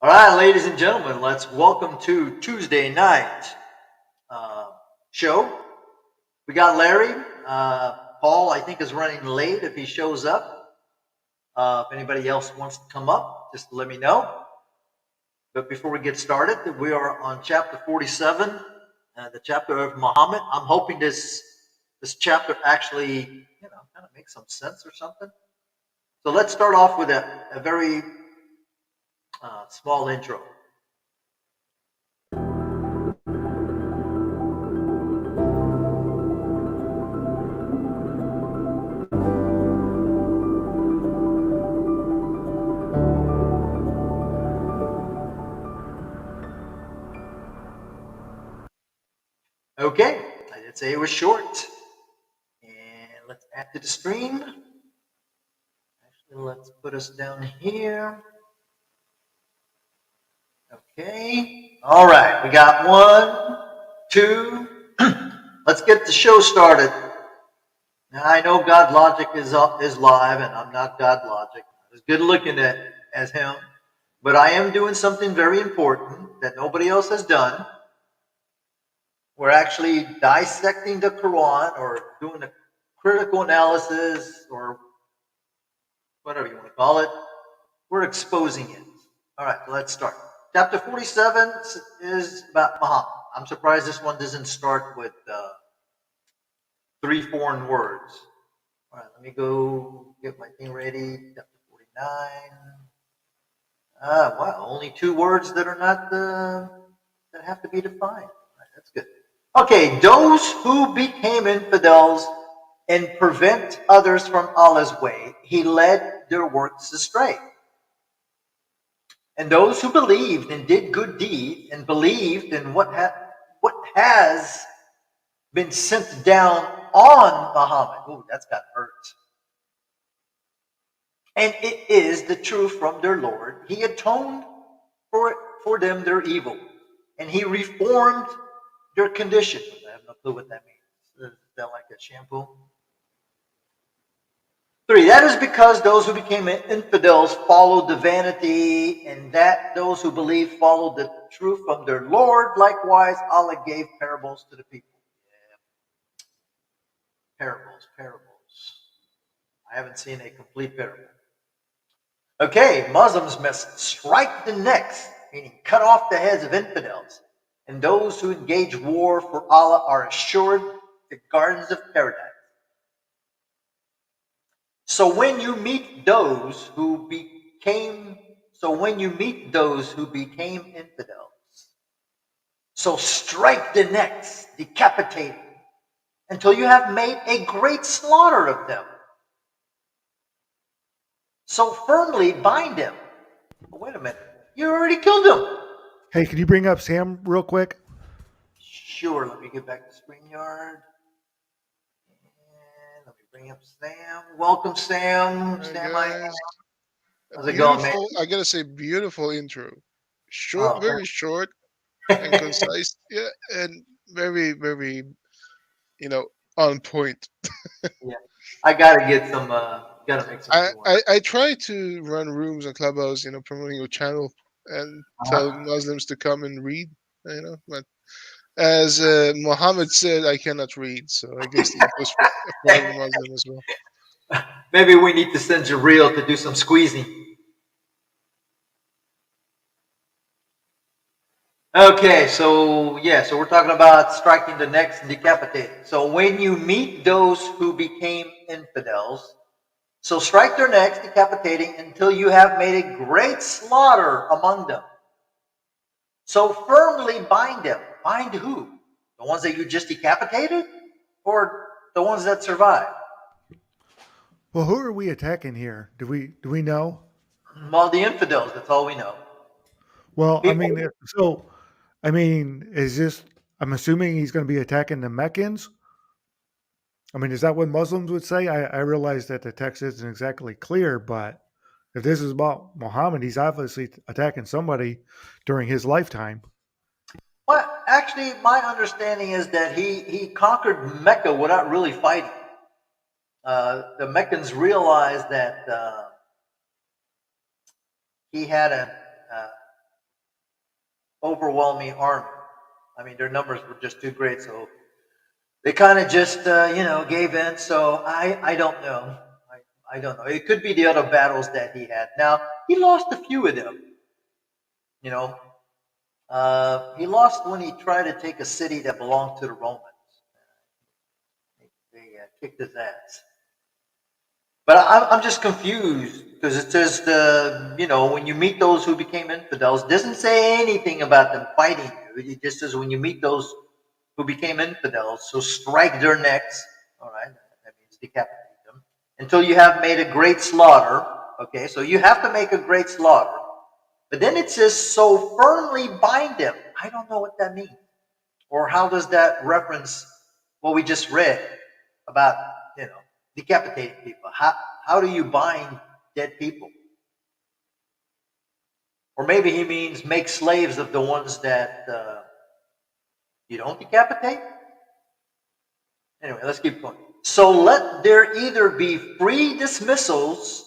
All right, ladies and gentlemen, let's welcome to Tuesday night uh, show. We got Larry. Paul, I think, is running late. If he shows up, if anybody else wants to come up, just let me know. But before we get started, we are on chapter 47, the chapter of Muhammad. I'm hoping this chapter actually, kind of makes some sense or something. So let's start off with a very small intro. Okay, I did say it was short. And let's add to the stream. Actually, let's put us down here. Okay. All right, we got one, two. Let's get the show started. Now I know God Logic is live, and I'm not God Logic. Not as good looking as him, but I am doing something very important that nobody else has done. We're actually dissecting the Quran or doing a critical analysis or whatever you want to call it. We're exposing it. All right, let's start. Chapter 47 is about Muhammad. I'm surprised this one doesn't start with three foreign words. All right, let me go get my thing ready. Chapter 49. Wow, only two words that are not that have to be defined. All right, that's good. Okay, those who became infidels and prevent others from Allah's way, He led their works astray. And those who believed and did good deeds and believed in what has been sent down on Muhammad. Ooh, that's got hurt. And it is the truth from their Lord. He atoned for them their evil, and He reformed their condition. I have no clue what that means. Is that like a shampoo? 3, that is because those who became infidels followed the vanity, and that those who believed followed the truth from their Lord. Likewise, Allah gave parables to the people. Yeah. Parables. I haven't seen a complete parable. Okay, Muslims must strike the necks, meaning cut off the heads of infidels, and those who engage war for Allah are assured the gardens of paradise. So when you meet those who became infidels, so strike the necks, decapitate them, until you have made a great slaughter of them. So firmly bind them. Oh, wait a minute, you already killed them. Hey, can you bring up Sam real quick? Sure, let me get back to StreamYard. And let me bring up Sam. Welcome, Sam. Hi Sam, guys, how's it going, man? I gotta say, beautiful intro. Short, Oh, very short and concise. Yeah, and very, on point. yeah. I gotta get some. Gotta make some I, new ones. I I try to run rooms on Clubhouse, promoting your channel and tell Uh-huh. Muslims to come and read. But as Muhammad said, I cannot read, so I guess it goes for every Muslim as well. Maybe we need to send Jabril to do some squeezing. Okay, so yeah, so we're talking about striking the necks and decapitating. So when you meet those who became infidels, so strike their necks, decapitating, until you have made a great slaughter among them. So firmly bind them. Bind who? The ones that you just decapitated? Or the ones that survived? Well, who are we attacking here? Do we know? Well, the infidels, that's all we know. Well, I People, mean, is this? I'm assuming he's going to be attacking the Meccans. I mean, is that what Muslims would say? I realize that the text isn't exactly clear, but if this is about Muhammad, he's obviously attacking somebody during his lifetime. well, actually, my understanding is that he conquered Mecca without really fighting. The Meccans realized that he had overwhelming army. I mean, their numbers were just too great, so they kind of just gave in. So I don't know. I don't know. It could be the other battles that he had. Now he lost a few of them. You know, he lost when he tried to take a city that belonged to the Romans. They kicked his ass. But I'm just confused because it says when you meet those who became infidels, it doesn't say anything about them fighting you. It just says when you meet those who became infidels, so strike their necks. All right, that means decapitate them until you have made a great slaughter. Okay, so you have to make a great slaughter. But then it says so firmly bind them. I don't know what that means, or how does that reference what we just read about decapitating people? How do you bind dead people? Or maybe he means make slaves of the ones that you don't decapitate. Anyway, let's keep going. So let there either be free dismissals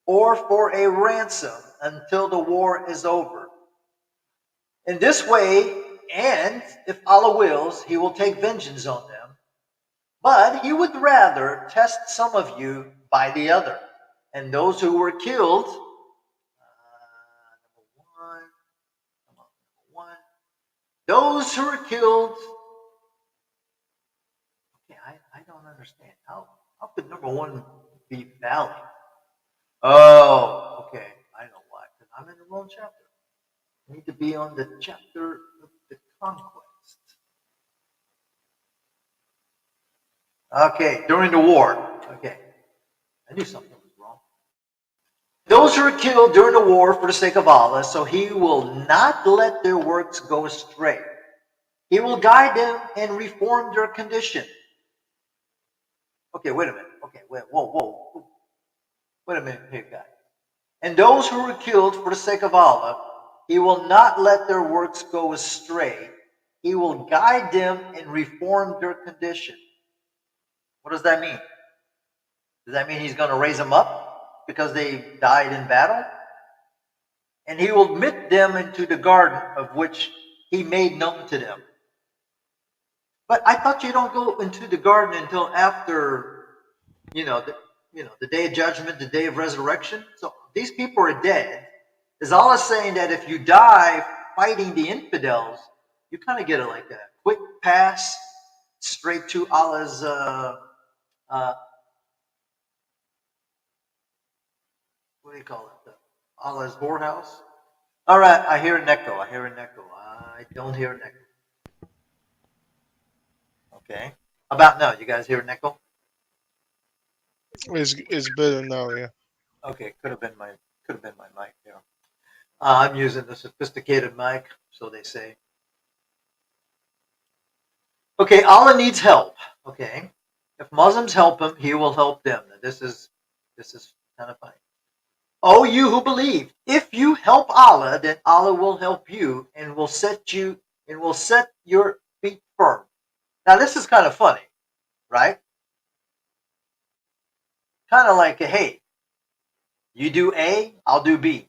or for a ransom until the war is over. In this way, and if Allah wills, He will take vengeance on them. But He would rather test some of you by the other. And those who were killed, number one, those who were killed. Okay, I don't understand. How could number one be valid? Oh, okay. I know why. Because I'm in the wrong chapter. I need to be on the chapter of the conquest. Okay, during the war. Okay. I knew something was wrong. Those who are killed during the war for the sake of Allah, so He will not let their works go astray. He will guide them and reform their condition. Okay, wait a minute. Okay, wait, whoa. Wait a minute here, guys. And those who were killed for the sake of Allah, He will not let their works go astray. He will guide them and reform their condition. What does that mean? Does that mean He's going to raise them up because they died in battle? And He will admit them into the garden of which He made known to them. But I thought you don't go into the garden until after, the day of judgment, the day of resurrection. So these people are dead. Is Allah saying that if you die fighting the infidels, you kind of get a quick pass straight to Allah's what do you call it? Allah's whorehouse. All right, I hear an echo. I don't hear an echo. Okay. How about now? You guys hear an echo? It's better now, yeah. Okay, could have been my mic here. I'm using the sophisticated mic, so they say. Okay, Allah needs help. Okay, if Muslims help him, He will help them. Now, this is kind of funny. Oh, you who believe, if you help Allah, then Allah will help you and will set your feet firm. Now, this is kind of funny, right? Kind of like, hey, you do A, I'll do B.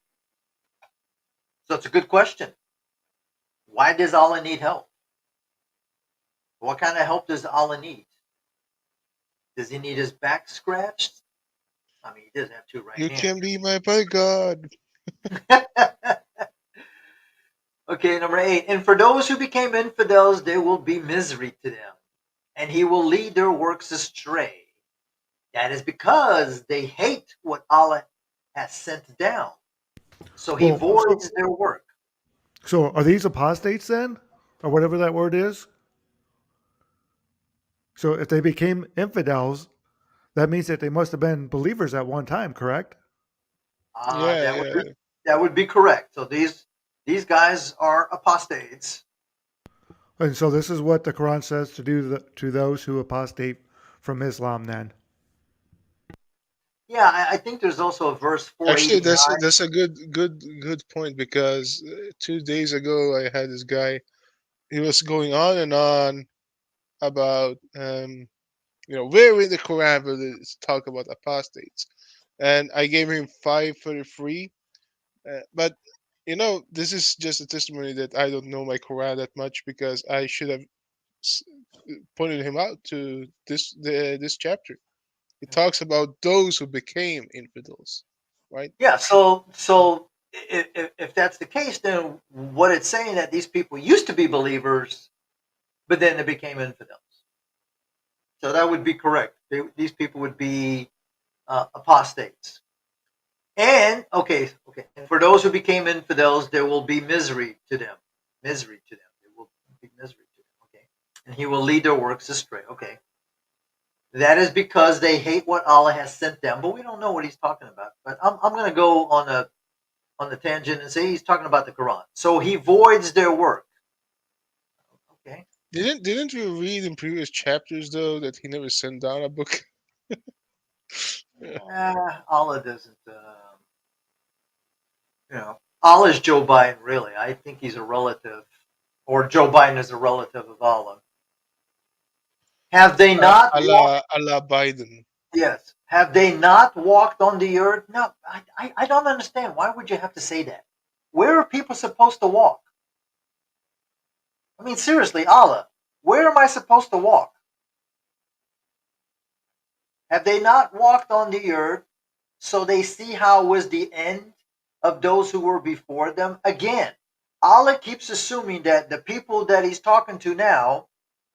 So it's a good question. Why does Allah need help? What kind of help does Allah need? Does He need his back scratched? I mean, He doesn't have two right You hands. can be my bodyguard. Okay, number 8. And for those who became infidels, there will be misery to them, and He will lead their works astray. That is because they hate what Allah has sent down. So He Well, voids their work. so are these apostates then, or whatever that word is? So if they became infidels, that means that they must have been believers at one time, correct? Yeah, That would yeah. be correct. So these guys are apostates. And so this is what the Quran says to do to those who apostate from Islam. Then, Yeah, I think there's also a verse Actually, 489. that's a good point because 2 days ago I had this guy. He was going on and on about where in the Quran will it talk about apostates, and I gave him five for the free. But This is just a testimony that I don't know my Quran that much, because I should have s- pointed him out to this chapter. It talks about those who became infidels, right? Yeah. So if that's the case, then what it's saying that these people used to be believers, but then they became infidels. So that would be correct. These people would be apostates. And okay. And for those who became infidels, there will be misery to them. Misery to them. There will be misery to them. Okay. And he will lead their works astray. Okay. That is because they hate what Allah has sent them, but we don't know what he's talking about. But I'm going to go on the tangent and say he's talking about the Quran. So he voids their work. Okay. Didn't we read in previous chapters though that he never sent down a book? Yeah. Allah doesn't. Allah is Joe Biden. Really, I think he's a relative, or Joe Biden is a relative of Allah. Have they not walked? Allah Biden. Yes. Have they not walked on the earth? No, I don't understand. Why would you have to say that? Where are people supposed to walk? I mean, seriously, Allah, where am I supposed to walk? Have they not walked on the earth so they see how was the end of those who were before them? Again, Allah keeps assuming that the people that he's talking to now,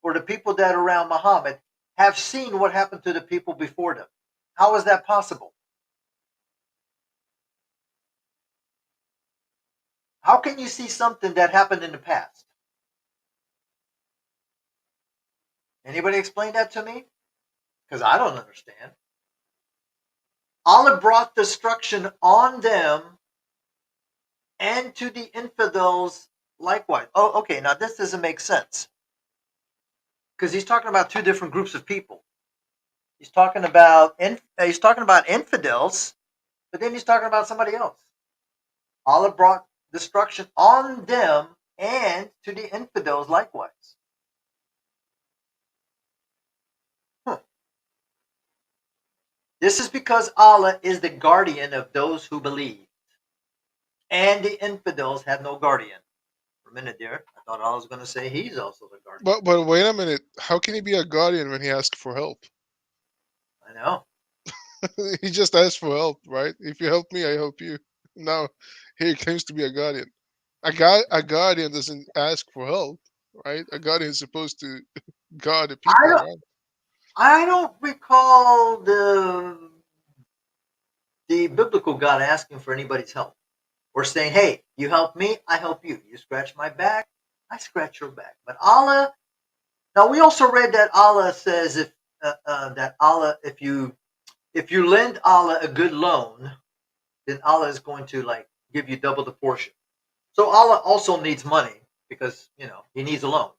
or the people that are around Muhammad, have seen what happened to the people before them. How is that possible? How can you see something that happened in the past? Anybody explain that to me? Because I don't understand. Allah brought destruction on them and to the infidels likewise. Oh, okay. Now this doesn't make sense because he's talking about two different groups of people. He's talking about infidels, but then he's talking about somebody else. Allah brought destruction on them and to the infidels likewise. Huh. This is because Allah is the guardian of those who believe, and the infidels have no guardian. For a minute there, I thought I was going to say he's also the guardian. But wait a minute. How can he be a guardian when he asked for help? I know. He just asked for help, right? If you help me, I help you. Now, he claims to be a guardian. A guardian doesn't ask for help, right? A guardian is supposed to guard the I people don't. around. I don't recall the biblical God asking for anybody's help or saying, "Hey, you help me, I help you. You scratch my back, I scratch your back." But Allah. Now we also read that Allah says that Allah, if you lend Allah a good loan, then Allah is going to like give you double the portion. So Allah also needs money because he needs a loan.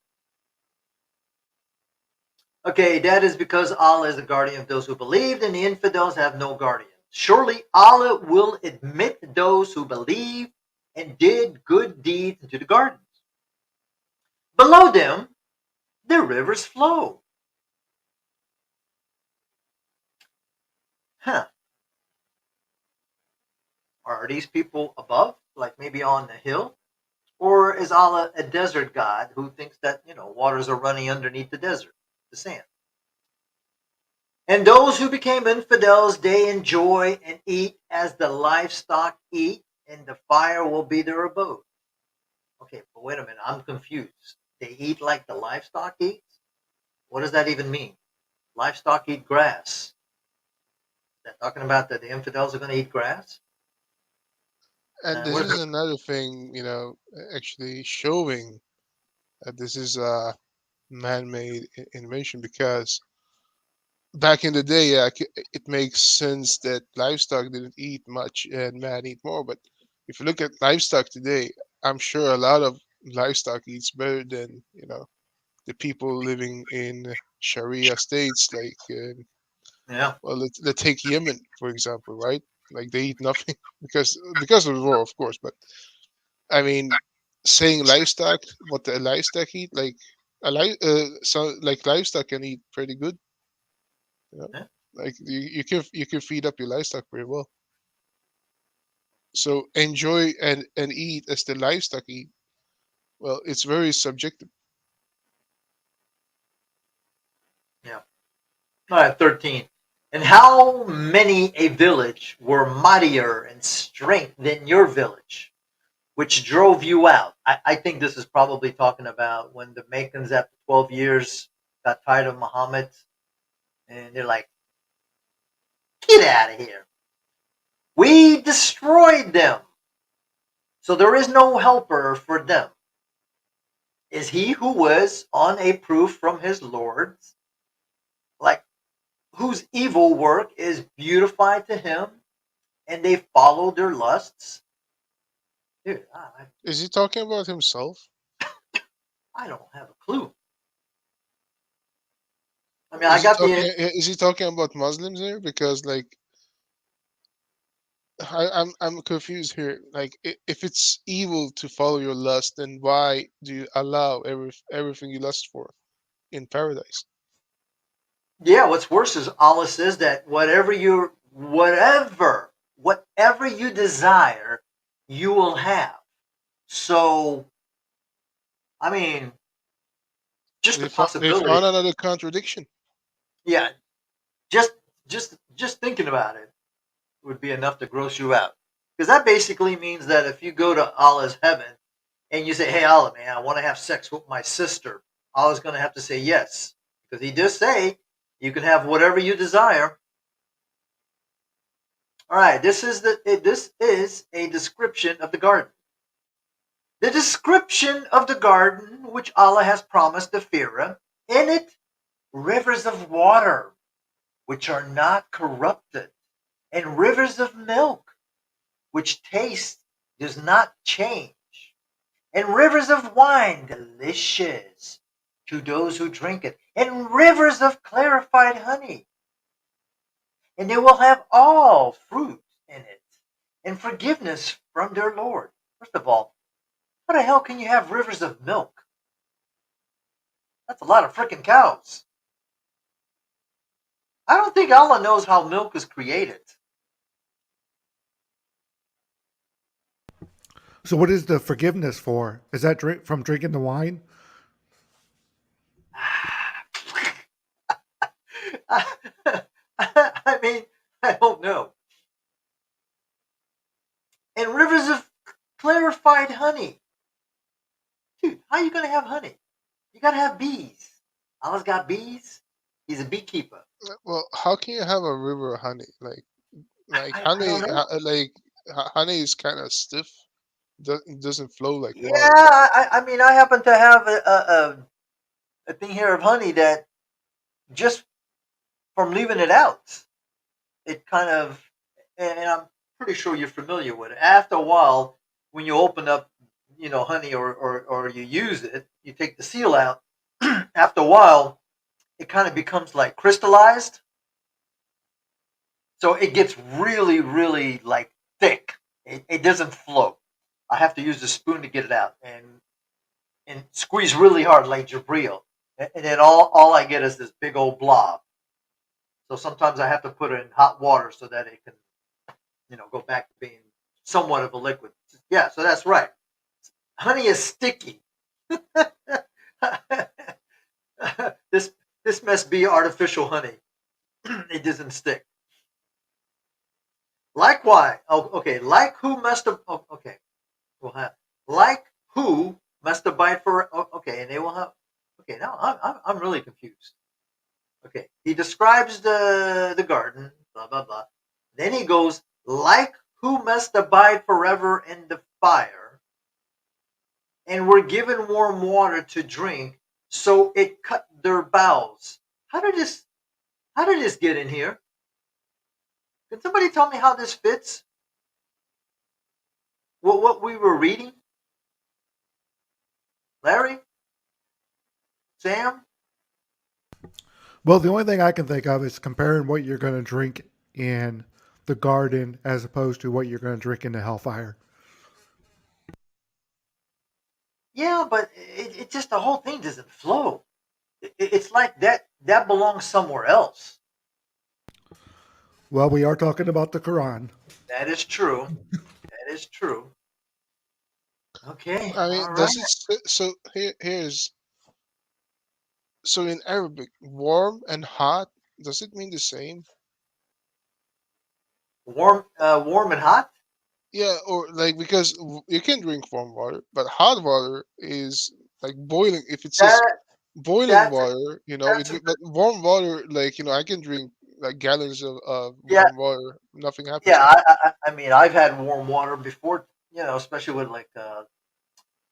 Okay, that is because Allah is the guardian of those who believed, and the infidels have no guardian. Surely Allah will admit those who believe and did good deeds into the gardens. Below them, the rivers flow. Huh. Are these people above, like maybe on the hill? Or is Allah a desert God who thinks that, waters are running underneath the desert, the sand? And those who became infidels, they enjoy and eat as the livestock eat, and the fire will be their abode. Okay, but wait a minute, I'm confused. They eat like the livestock eats? What does that even mean? Livestock eat grass. Is that talking about that the infidels are going to eat grass? And this What is another thing, actually showing that this is a man-made invention, because back in the day, yeah, it makes sense that livestock didn't eat much and man eat more. But if you look at livestock today, I'm sure a lot of livestock eats better than the people living in Sharia states, like yeah. well, let's take Yemen for example, right? Like they eat nothing because of the war, of course. But I mean, saying livestock, what the livestock eat, like so like livestock can eat pretty good, you know. Yeah. Like you can feed up your livestock pretty well. So enjoy and eat as the livestock eat. Well, it's very subjective. Yeah. All right, 13. And how many a village were mightier in strength than your village, which drove you out? I think this is probably talking about when the Meccans, after 12 years, got tired of Muhammad, and they're like, get out of here. We destroyed them. So there is no helper for them. Is he who was on a proof from his Lord, like whose evil work is beautified to him, and they follow their lusts? Dude, Is he talking about himself? I don't have a clue. I mean, I got the Is he talking about Muslims here? Because like I'm confused here. Like if it's evil to follow your lust, then why do you allow everything you lust for in paradise? yeah. What's worse is Allah says that whatever you desire, you will have. So, I mean, just the They possibility. found another contradiction. Yeah, just just thinking about it would be enough to gross you out. Because that basically means that if you go to Allah's heaven and you say, "Hey Allah, man, I want to have sex with my sister," Allah's going to have to say yes, because He does say you can have whatever you desire. All right, this is a description of the garden. The description of the garden which Allah has promised the Pharaoh. In it, rivers of water which are not corrupted, and rivers of milk which taste does not change, and rivers of wine delicious to those who drink it, and rivers of clarified honey. And they will have all fruit in it, and forgiveness from their Lord. First of all, how the hell can you have rivers of milk? That's a lot of freaking cows. I don't think Allah knows how milk is created. So what is the forgiveness for? Is that from drinking the wine? I mean, I don't know. And rivers of clarified honey. Dude, how are you going to have honey? You got to have bees. Allah's got bees. He's a beekeeper. Well, how can you have a river of honey? I don't know. Honey is kind of stiff. It doesn't flow like Yeah, water. I mean, I happen to have a thing here of honey that just from leaving it out, it kind of, and I'm pretty sure you're familiar with it. After a while, when you open up, honey, or you use it, you take the seal out. After a while, it kind of becomes like crystallized. So it gets really, really like thick. It doesn't flow. I have to use the spoon to get it out and squeeze really hard like Jabril. And then all I get is this big old blob. So sometimes I have to put it in hot water so that it can, go back to being somewhat of a liquid. Yeah, so that's right. Honey is sticky. this this must be artificial honey. It doesn't stick. Likewise, oh, okay. Like who must have? Oh, okay, we'll have like who must abide for? Oh, okay, and they will have. Okay, now I'm really confused. Okay, he describes the garden, blah blah blah. Then he goes like who must abide forever in the fire, and were given warm water to drink, so it cut their bowels. How did this get in here? Can somebody tell me how this fits? What we were reading, Larry, Sam? Well, the only thing I can think of is comparing what you're going to drink in the garden as opposed to what you're going to drink in the hellfire. Yeah, but it just the whole thing doesn't flow. It's like that belongs somewhere else. Well, we are talking about the Quran. That is true. That That is true. Okay, I all mean, right. does it so here's so in Arabic, warm and hot, does it mean the same? Warm and hot. Yeah, or like because you can drink warm water, but hot water is like boiling. If it says That boiling that's water, that's a but warm water, like I can drink like gallons of yeah warm water. Nothing happens yeah. to me. I mean, I've had warm water before. Especially with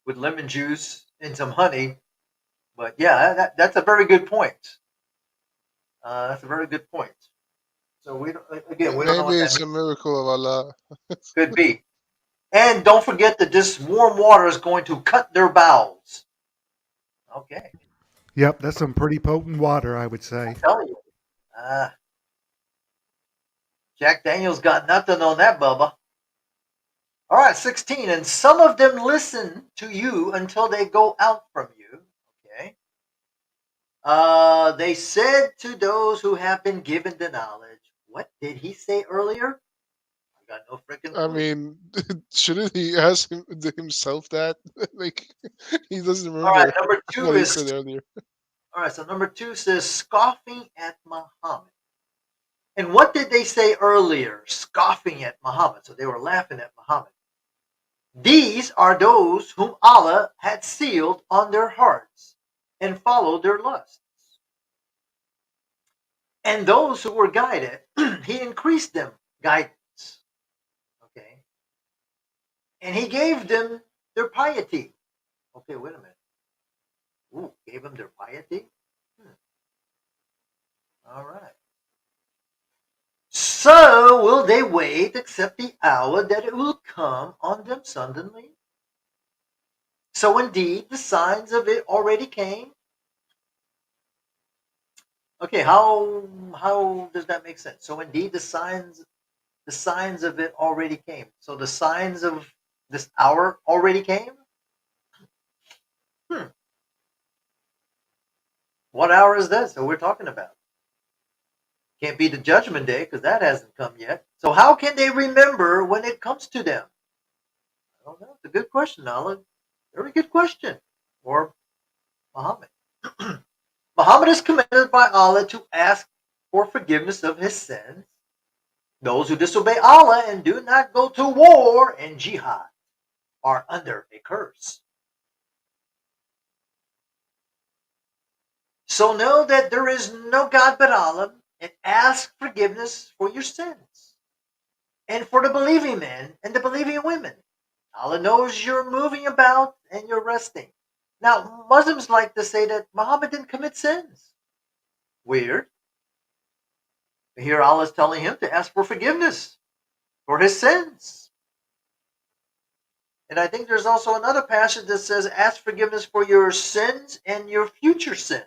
with lemon juice and some honey. But yeah, that's a very good point. That's a very good point. So we don't know Maybe what that it's means. a miracle of Allah. Could be. And don't forget that this warm water is going to cut their bowels. Okay, Yep, that's some pretty potent water, I would I'm say. telling you. Uh, Jack Daniels got nothing on that, Bubba. All right, 16. And some of them listen to you until they go out from you. Okay. They said to those who have been given the knowledge, what did he say earlier? I got no freaking I clue. mean, shouldn't he ask himself that? Like he doesn't All right, remember number two what he is said earlier. all right. So number two says scoffing at Muhammad. And what did they say earlier? Scoffing at Muhammad. So they were laughing at Muhammad. These are those whom Allah had sealed on their hearts and followed their lusts. And those who were guided, he increased them guidance. Okay. And he gave them their piety. Okay, wait a minute. Ooh, gave them their piety? Hmm. All right. So will they wait except the hour that it will come on them suddenly? So indeed the signs of it already came. Okay, how does that make sense? So indeed the signs of it already came. So the signs of this hour already came? Hmm. What hour is this that we're talking about? Can't be the judgment day because that hasn't come yet. So how can they remember when it comes to them? I don't know. It's a good question, Alan. Very good question. Or Muhammad. Muhammad is commanded by Allah to ask for forgiveness of his sins. Those who disobey Allah and do not go to war and jihad are under a curse. So know that there is no God but Allah and ask forgiveness for your sins and for the believing men and the believing women. Allah knows you're moving about and you're resting. Now, Muslims like to say that Muhammad didn't commit sins. Weird. Here Allah is telling him to ask for forgiveness for his sins. And I think there's also another passage that says, ask forgiveness for your sins and your future sins.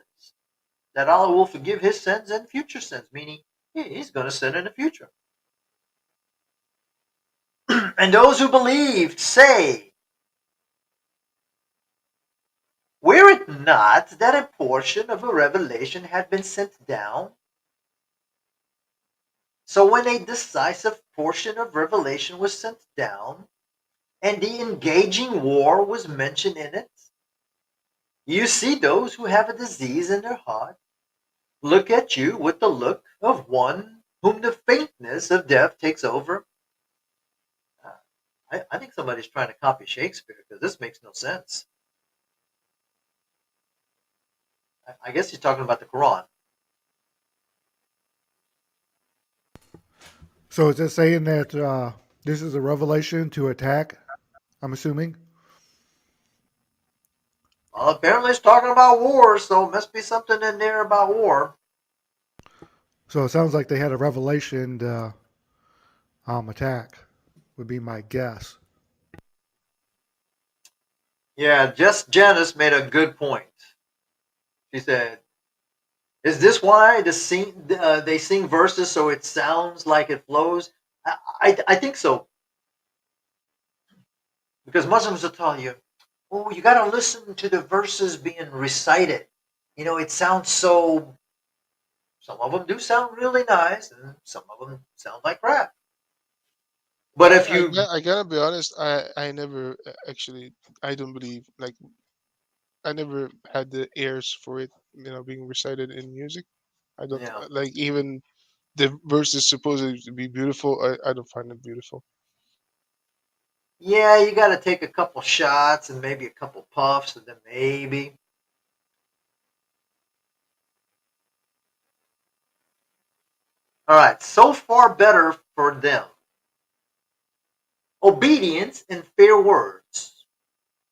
That Allah will forgive his sins and future sins, meaning he's going to sin in the future. And those who believed say, were it not that a portion of a revelation had been sent down? So when a decisive portion of revelation was sent down, and the engaging war was mentioned in it, you see those who have a disease in their heart look at you with the look of one whom the faintness of death takes over. Uh, I think somebody's trying to copy Shakespeare because this makes no sense. I guess he's talking about the Quran. So is it saying that this is a revelation to attack? I'm assuming. Well, apparently it's talking about war, so it must be something in there about war. So it sounds like they had a revelation to attack. Would be my guess. Yeah, just Janice made a good point. She said, "Is this why they sing verses so it sounds like it flows?" I think so because Muslims will tell you, "Oh, you got to listen to the verses being recited. It sounds so." Some of them do sound really nice, and some of them sound like crap. But if you, I gotta be honest. I never actually. I don't believe like I never had the ears for it. Being recited in music. I don't yeah, like even the verse is supposed to be beautiful. I don't find it beautiful. yeah, you got to take a couple shots and maybe a couple puffs, and then maybe. All right, so far better for them. Obedience and fair words.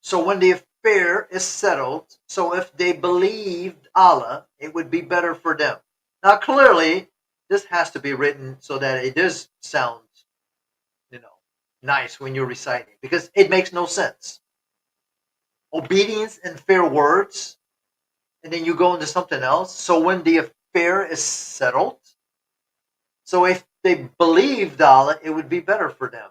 So when the affair is settled, so if they believed Allah, it would be better for them. Now, clearly, this has to be written so that it does sound, you know, nice when you're reciting, because it makes no sense. Obedience and fair words, and then you go into something else. So when the affair is settled, so if they believed Allah, it would be better for them.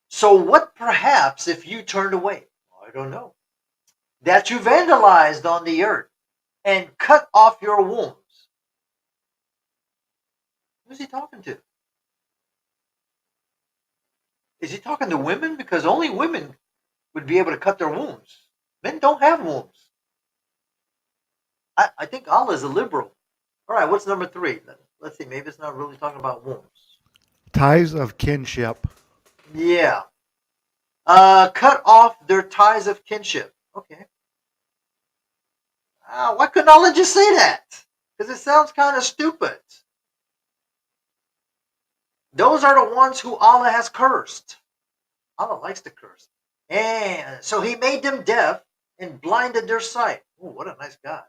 So what perhaps if you turned away? I don't know. That you vandalized on the earth and cut off your wombs. Who's he talking to? Is he talking to women? Because only women would be able to cut their wombs. Men don't have wombs. I think Allah is a liberal. All right, what's number 3? Let's see, maybe it's not really talking about wombs. Ties of kinship. Yeah. Cut off their ties of kinship. Okay. Why couldn't Allah just say that? Because it sounds kind of stupid. Those are the ones who Allah has cursed. Allah likes to curse. And so he made them deaf and blinded their sight. Oh, what a nice God.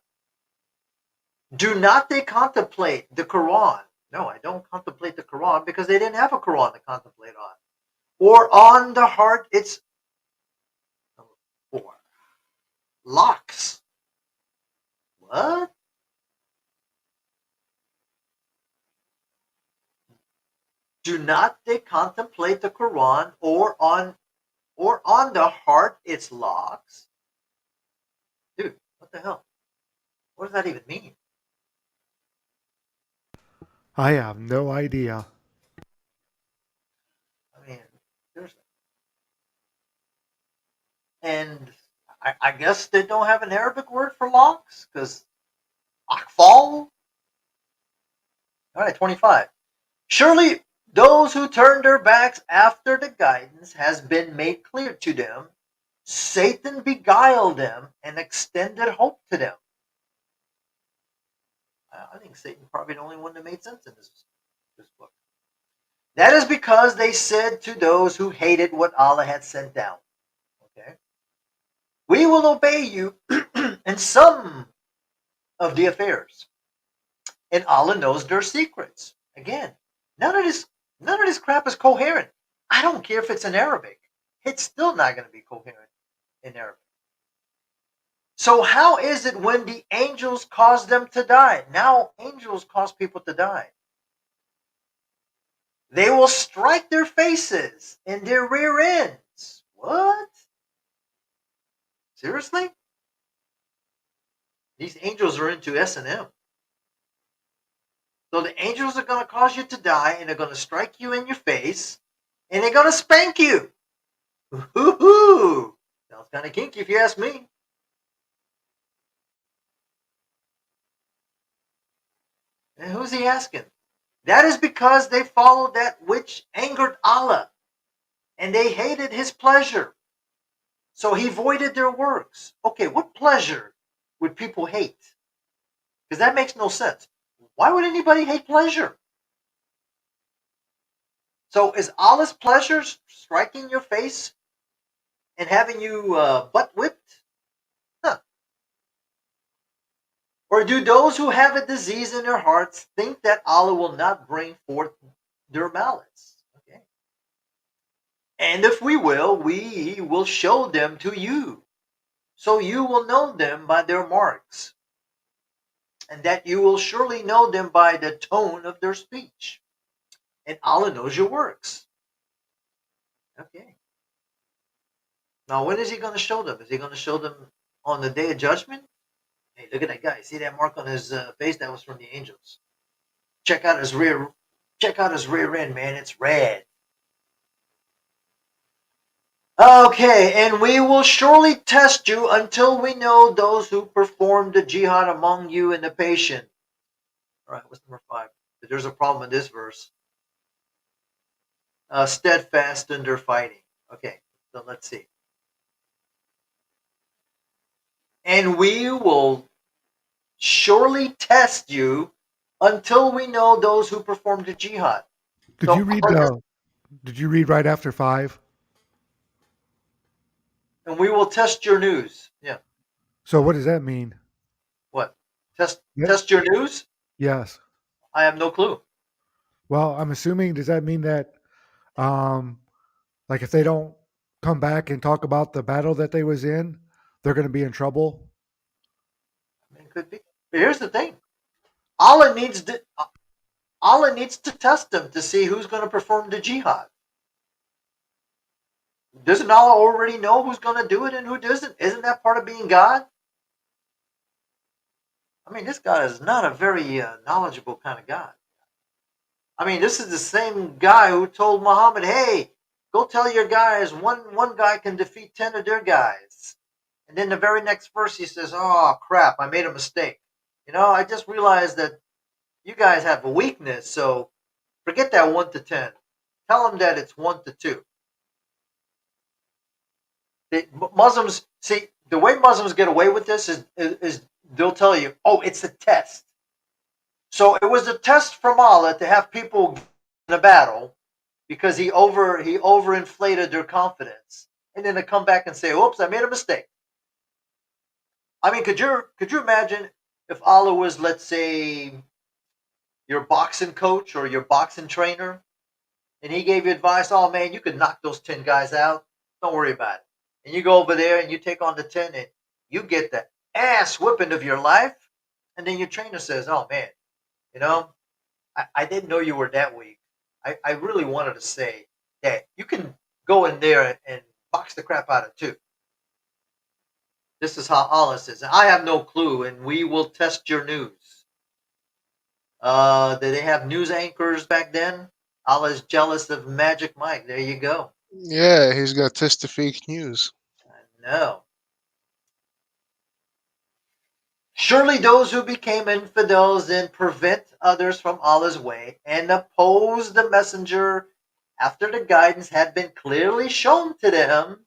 Do not they contemplate the Quran? No, I don't contemplate the Quran because they didn't have a Quran to contemplate on. Or on the heart, it's number 4. Locks. What? Do not they contemplate the Quran or on the heart its locks? Dude, what the hell? What does that even mean? I have no idea. I mean, seriously. And I guess they don't have an Arabic word for locks because akfal. All right, 25. Surely those who turn their backs after the guidance has been made clear to them, Satan beguiled them and extended hope to them. I think Satan's probably the only one that made sense in this book. That is because they said to those who hated what Allah had sent down, okay, we will obey you in some of the affairs, and Allah knows their secrets. Again, none of this crap is coherent. I don't care if it's in Arabic; it's still not going to be coherent in Arabic. So how is it when the angels cause them to die? Now angels cause people to die. They will strike their faces and their rear ends. What? Seriously? These angels are into S&M. So the angels are going to cause you to die, and they're going to strike you in your face, and they're going to spank you. Hoo-hoo! Sounds kind of kinky if you ask me. And who's he asking? That is because they followed that which angered Allah, and they hated his pleasure. So he voided their works. Okay, what pleasure would people hate? Because that makes no sense. Why would anybody hate pleasure? So is Allah's pleasure striking your face and having you butt whipped? Huh. Or do those who have a disease in their hearts think that Allah will not bring forth their malice? Okay. And if we will show them to you. So you will know them by their marks, and that you will surely know them by the tone of their speech. And Allah knows your works. Okay. Now, when is he going to show them? Is he going to show them on the day of judgment? Hey, look at that guy. See that mark on his face? That was from the angels. Check out his rear Check out his rear end, man. It's red. Okay, and we will surely test you until we know those who performed the jihad among you and the patient. All right, what's number 5? There's a problem in this verse. Steadfast under fighting. Okay, so let's see. And we will surely test you until we know those who performed the jihad. Did So, you read? Did you read right after 5? and we will test your news. Yeah. So what does that mean? What? Test Yep. test your news? Yes. I have no clue. Well, I'm assuming, does that mean that, um, like if they don't come back and talk about the battle that they was in, they're going to be in trouble? I mean, it could be. But here's the thing. Allah needs to test them to see who's going to perform the jihad. Doesn't Allah already know who's going to do it and who doesn't? Isn't that part of being God? I mean, this God is not a very knowledgeable kind of God. I mean, this is the same guy who told Muhammad, "Hey, go tell your guys one guy can defeat 10 of their guys." And then the very next verse he says, "Oh crap, I made a mistake. I just realized that you guys have a weakness, so forget that 1 to 10. Tell them that it's 1 to 2." Muslims see the way Muslims get away with this is they'll tell you, "Oh, it's a test." So it was a test from Allah to have people in a battle because he overinflated their confidence, and then they come back and say, "Oops, I made a mistake." I mean, could you imagine if Allah was, let's say, your boxing coach or your boxing trainer, and he gave you advice? "Oh man, you could knock those 10 guys out. Don't worry about it." And you go over there and you take on the 10, and you get the ass whipping of your life, and then your trainer says, "Oh man, you know, I didn't know you were that weak. I really wanted to say that you can go in there and box the crap out of 2." This is how Allah says, "I have no clue, and we will test your news." Did they have news anchors back then? Allah is jealous of Magic Mike. There you go. Yeah, he's got test the fake news. No. Surely those who became infidels and prevent others from Allah's way and oppose the messenger after the guidance had been clearly shown to them,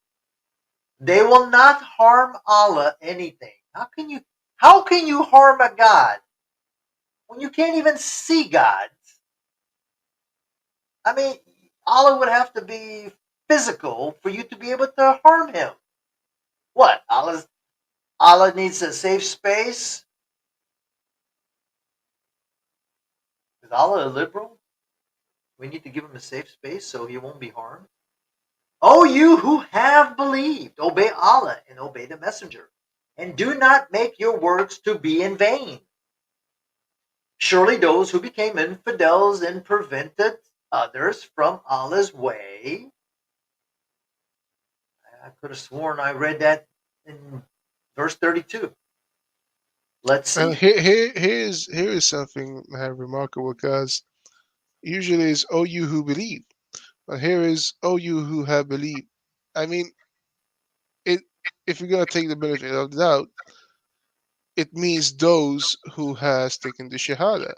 they will not harm Allah anything. How can you harm a God when you can't even see God? I mean, Allah would have to be physical for you to be able to harm him. What? Allah needs a safe space? Is Allah a liberal? We need to give him a safe space so he won't be harmed. O you who have believed, obey Allah and obey the messenger, and do not make your words to be in vain. Surely those who became infidels and prevented others from Allah's way. I could have sworn I read that in verse 32. Let's And see. here is something remarkable, because usually it's "Oh you who believe," but here is "Oh you who have believed." I mean, it if you're gonna take the benefit of the doubt, it means those who has taken the shahada,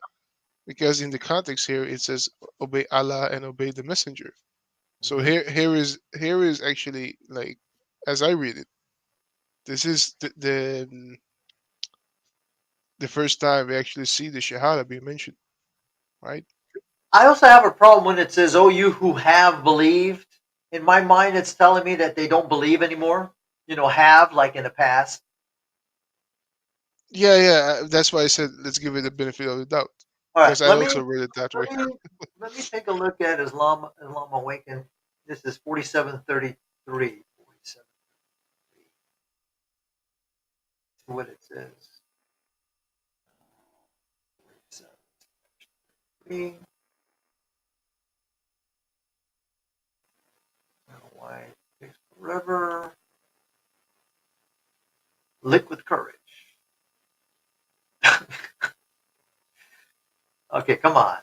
because in the context here it says obey Allah and obey the messenger. So Mhm. here is actually, like, as I read it, this is the first time we actually see the shahada being mentioned, right? I also have a problem when it says, "Oh, you who have believed." In my mind, it's telling me that they don't believe anymore. Have like in the past. Yeah, yeah. That's why I said let's give it the benefit of the doubt, All right, because I let me also read it that way. let me let me take a look at Islam Awakened. This is 4733. 47. What it says. 47. Why it takes forever. Liquid courage. Okay, come on.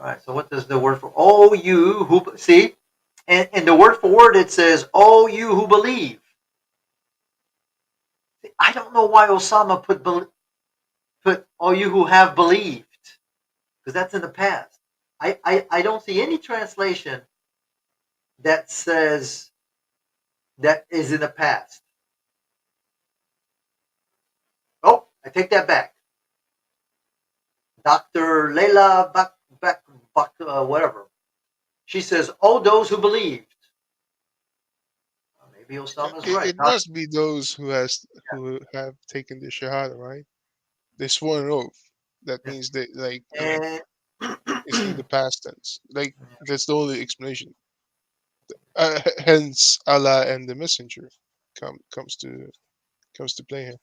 All right. So what does the word for "oh you who" see? And in the word for word it says "oh you who believe." I don't know why Osama put "oh you who have believed" because that's in the past. I don't see any translation that says that is in the past. Oh, I take that back. Dr. Leila whatever. She says, "Oh, those who believed." Well, maybe Osama's right. It must be those who have taken the shahada, right? They swore an oath. That Yeah. means they, like, And it's in the past tense. Like, that's the only explanation. Hence, Allah and the Messenger comes to play here.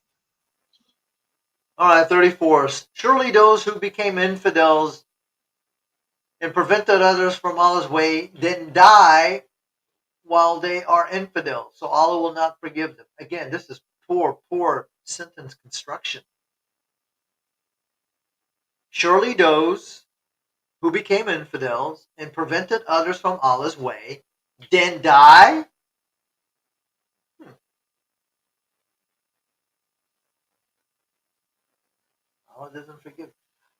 all right, 34. Surely those who became infidels and prevented others from Allah's way then die while they are infidels. So Allah will not forgive them. Again, this is poor sentence construction. Surely those who became infidels and prevented others from Allah's way then die. Allah doesn't forgive.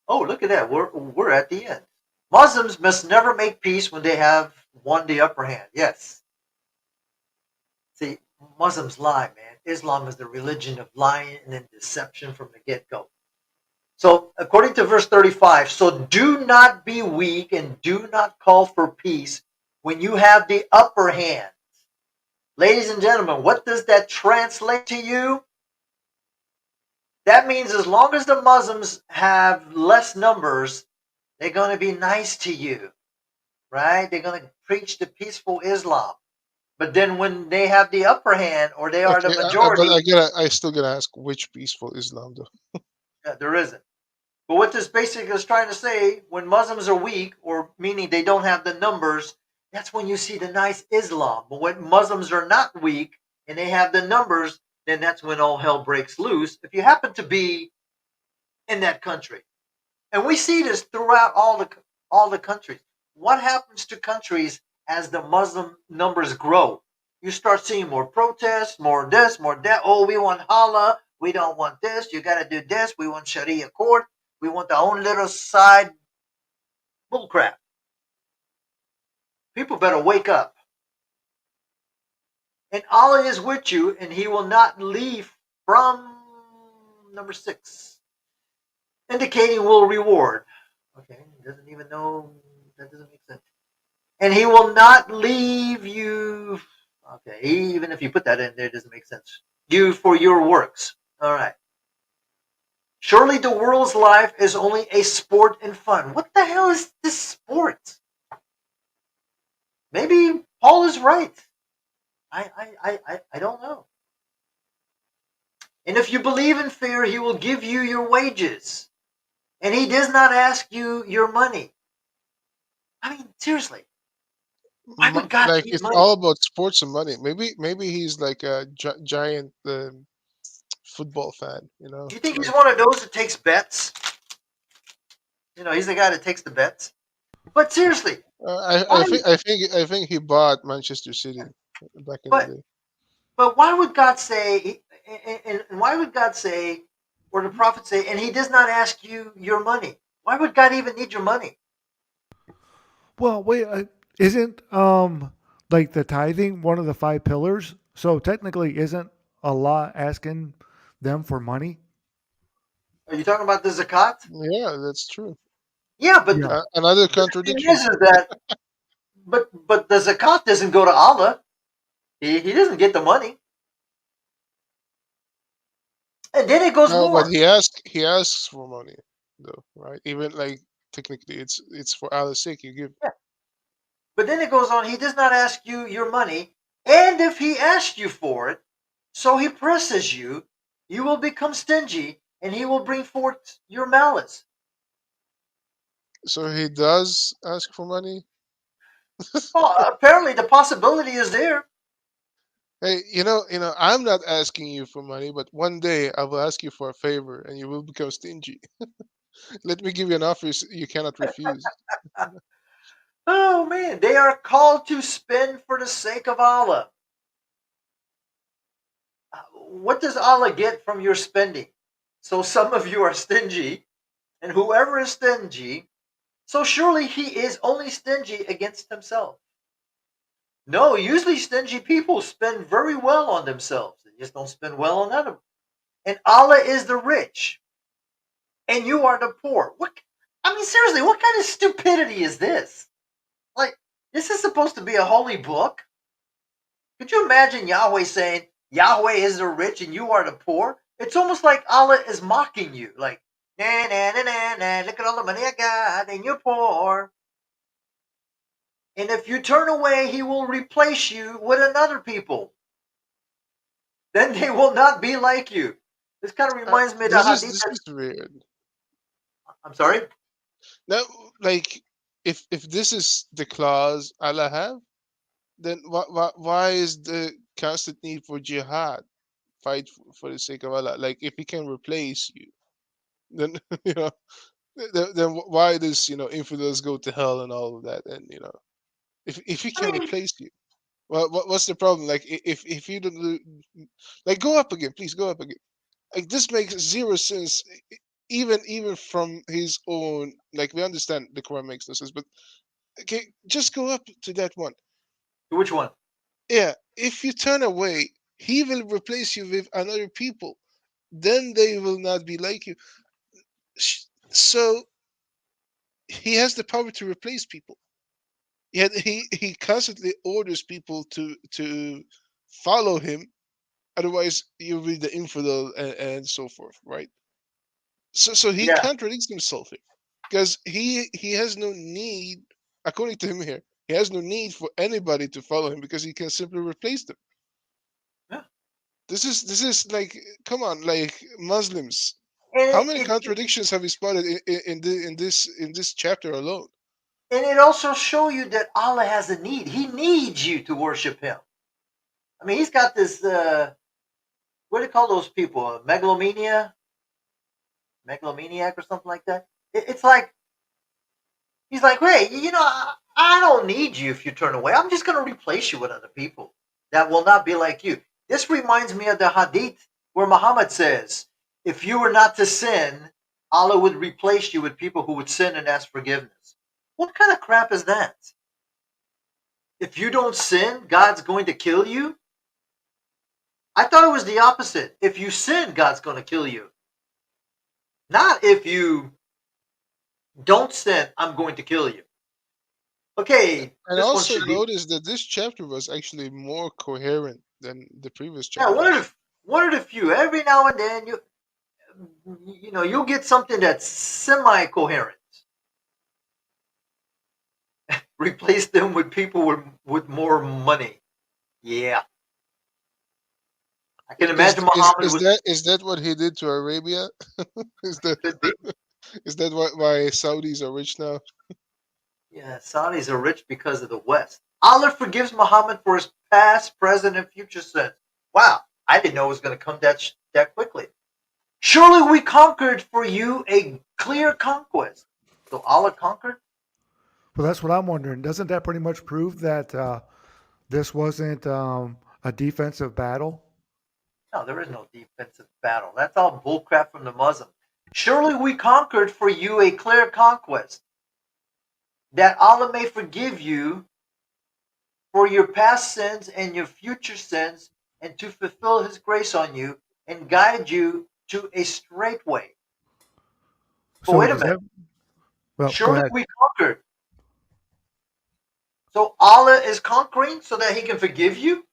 Oh, look at that. We're at the end. Muslims must never make peace when they have won the upper hand. Yes. See, Muslims lie, man. Islam is the religion of lying and deception from the get-go. So, according to verse 35, so do not be weak and do not call for peace when you have the upper hand. Ladies and gentlemen, what does that translate to you? That means as long as the Muslims have less numbers, they're going to be nice to you, right? They're going to preach the peaceful Islam. But then when they have the upper hand or they are the Okay, but majority, I still gotta ask, which peaceful Islam though? there isn't. But what this basically is trying to say, when Muslims are weak, or meaning they don't have the numbers, that's when you see the nice Islam. But when Muslims are not weak and they have the numbers, then that's when all hell breaks loose. If you happen to be in that country, and we see this throughout all the countries. What happens to countries as the Muslim numbers grow? You start seeing more protests, more this, more that. Oh, we want halal. We don't want this. You got to do this. We want Sharia court. We want our own little side bullcrap. People better wake up. And Allah is with you, and He will not leave from number 6, indicating will reward. Okay, doesn't even know. That doesn't make sense. And He will not leave you. Okay, even if you put that in there, it doesn't make sense. You for your works. All right. Surely the world's life is only a sport and fun. What the hell is this sport? Maybe Paul is right. I don't know. And if you believe in fear, He will give you your wages. And He does not ask you your money. I mean, seriously, why would God Like, need it's money? all about sports and money. Maybe he's like a giant football fan. Do you think He's Like, one of those that takes bets? He's the guy that takes the bets. But seriously, I why? think I think he bought Manchester City back in the But day. but why would God say? And why would God say, or the prophet say, and He does not ask you your money? Why would God even need your money? Well, wait, isn't like the tithing one of the five pillars? So technically, isn't Allah asking them for money? Are you talking about the zakat? Yeah, that's true. Yeah, but Yeah. Another the thing contradiction. is that but the zakat doesn't go to Allah. He doesn't get the money, and then it goes No, but more. he asks for money though, right? Even, like, technically, it's for Allah's sake you give. Yeah. But then it goes on. He does not ask you your money, and if He asks you for it, so He presses you, you will become stingy, and He will bring forth your malice. So he does ask for money. Well, apparently the possibility is there. Hey, I'm not asking you for money, but one day I will ask you for a favor, and you will become stingy. Let me give you an offer you cannot refuse. Oh man, they are called to spend for the sake of Allah. What does Allah get from your spending? So some of you are stingy, and whoever is stingy, so surely he is only stingy against himself. No, usually stingy people spend very well on themselves. They just don't spend well on others. And Allah is the rich, and you are the poor. What? I mean, seriously, what kind of stupidity is this? Like, this is supposed to be a holy book. Could you imagine Yahweh saying, Yahweh is the rich and you are the poor? It's almost like Allah is mocking you. Like, nah, nah, nah, nah, nah, look at all the money I got and you're poor. And if you turn away, he will replace you with another people. Then they will not be like you. This kind of reminds me of the hadith. This is weird. I'm sorry? Now, like, if this is the clause Allah have, then why is the constant need for jihad? Fight for the sake of Allah. Like, if He can replace you, then you know, then why does infidels go to hell and all of that? And if He I can mean, replace you, well, what's the problem? Like, if you don't like, go up again, please go up again. Like, this makes zero sense. Even from his own, like, we understand the Quran makes no sense, but okay, just go up to that one. which one? Yeah, if you turn away, he will replace you with another people. Then they will not be like you. So he has the power to replace people. Yet he constantly orders people to follow him. Otherwise, you'll be the infidel and so forth, right? So he Yeah. contradicts himself here because he has no need, according to him here, he has no need for anybody to follow him because he can simply replace them. Yeah. This is like, come on, like, Muslims. And How it, many it, it contradictions have we spotted in this chapter alone? and it also shows you that Allah has a need. He needs you to worship him. I mean, he's got this what do you call those people? Megalomaniac or something like that. It's like he's like, hey, I don't need you if you turn away. I'm just going to replace you with other people that will not be like you. This reminds me of the hadith where Muhammad says, if you were not to sin, Allah would replace you with people who would sin and ask forgiveness. What kind of crap is that? If you don't sin, God's going to kill you? I thought it was the opposite. If you sin, God's going to kill you. Not if you don't sin, I'm going to kill you. Okay, And this one also should be. notice that this chapter was actually more coherent than the previous Yeah, chapters. one of the few. Every now and then you'll get something that's semi coherent. Replace them with people with more money. Yeah, I can Is imagine is Muhammad is was that is that what he did to Arabia? is that could be. is that why Saudis are rich now? Yeah, Saudis are rich because of the West. Allah forgives Muhammad for his past, present, and future sins. Wow, I didn't know it was going to come that quickly. Surely we conquered for you a clear conquest. So Allah conquered? Well, that's what I'm wondering. Doesn't that pretty much prove that this wasn't a defensive battle? No, there is no defensive battle. That's all bullcrap from the Muslim. Surely we conquered for you a clear conquest, that Allah may forgive you for your past sins and your future sins, and to fulfill his grace on you and guide you to a straight way. But So wait a does minute. that? Well, go Surely ahead. we conquered. So Allah is conquering so that he can forgive you?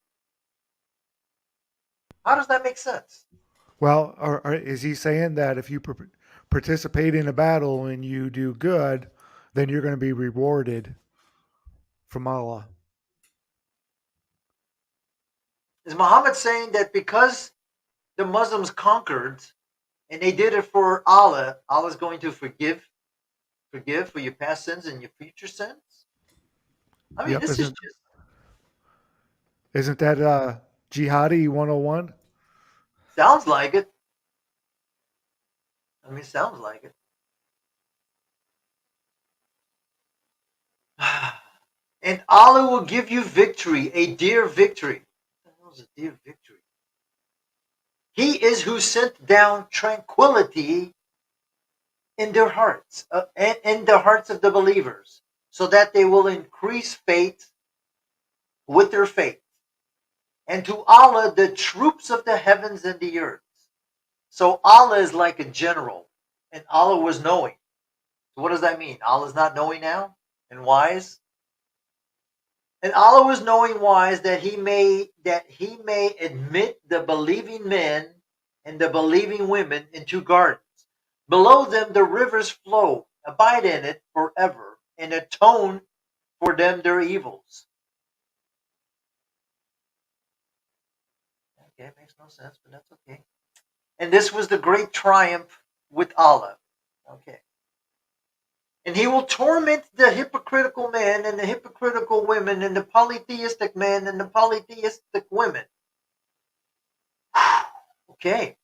How does that make sense? Well, or is he saying that if you participate in a battle and you do good, then you're going to be rewarded from Allah? Is Muhammad saying that because the Muslims conquered and they did it for Allah, Allah's going to forgive for your past sins and your future sins? I mean, Yep. this is Isn't just isn't that jihadi 101? sounds like it. I mean, sounds like it. And Allah will give you victory, a dear victory. What the hell is a dear victory? He is who sent down tranquility in their hearts, and in the hearts of the believers, so that they will increase faith with their faith. And to Allah, the troops of the heavens and the earth. So Allah is like a general, and Allah was knowing. So what does that mean? Allah is not knowing now and wise? And Allah was knowing wise that he may admit the believing men and the believing women into gardens. Below them the rivers flow, abide in it forever, and atone for them their evils. Okay, it makes no sense, but that's okay. And this was the great triumph with Allah. Okay. And he will torment the hypocritical men and the hypocritical women and the polytheistic men and the polytheistic women. Okay.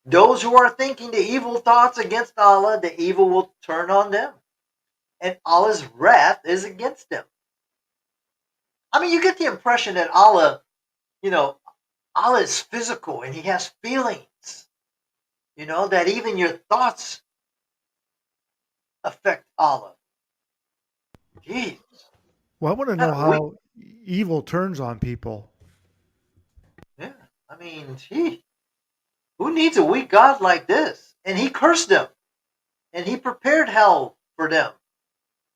Those who are thinking the evil thoughts against Allah, the evil will turn on them. And Allah's wrath is against them. I mean, you get the impression that Allah, Allah is physical and he has feelings. That even your thoughts affect Allah. Jeez. Well, I want to know Kind of weak. how evil turns on people. Yeah. I mean, who needs a weak God like this? And he cursed them. And he prepared hell for them.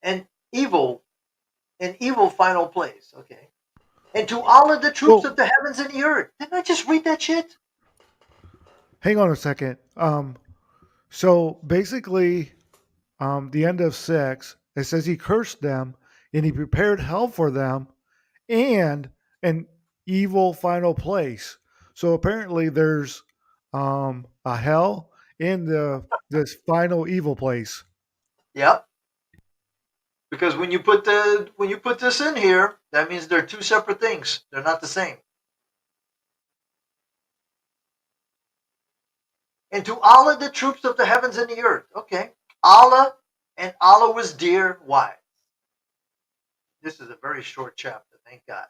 And evil, an evil final place. Okay. And to Allah the troops Well, of the heavens and the earth. Didn't I just read that shit? hang on a second. So basically, the end of 6, it says he cursed them and he prepared hell for them and an evil final place. So apparently there's a hell in this final evil place. Yep. Because when you put this in here, that means they're two separate things. They're not the same. And to Allah the troops of the heavens and the earth. Okay. Allah, and Allah was dear. Why? This is a very short chapter, thank God.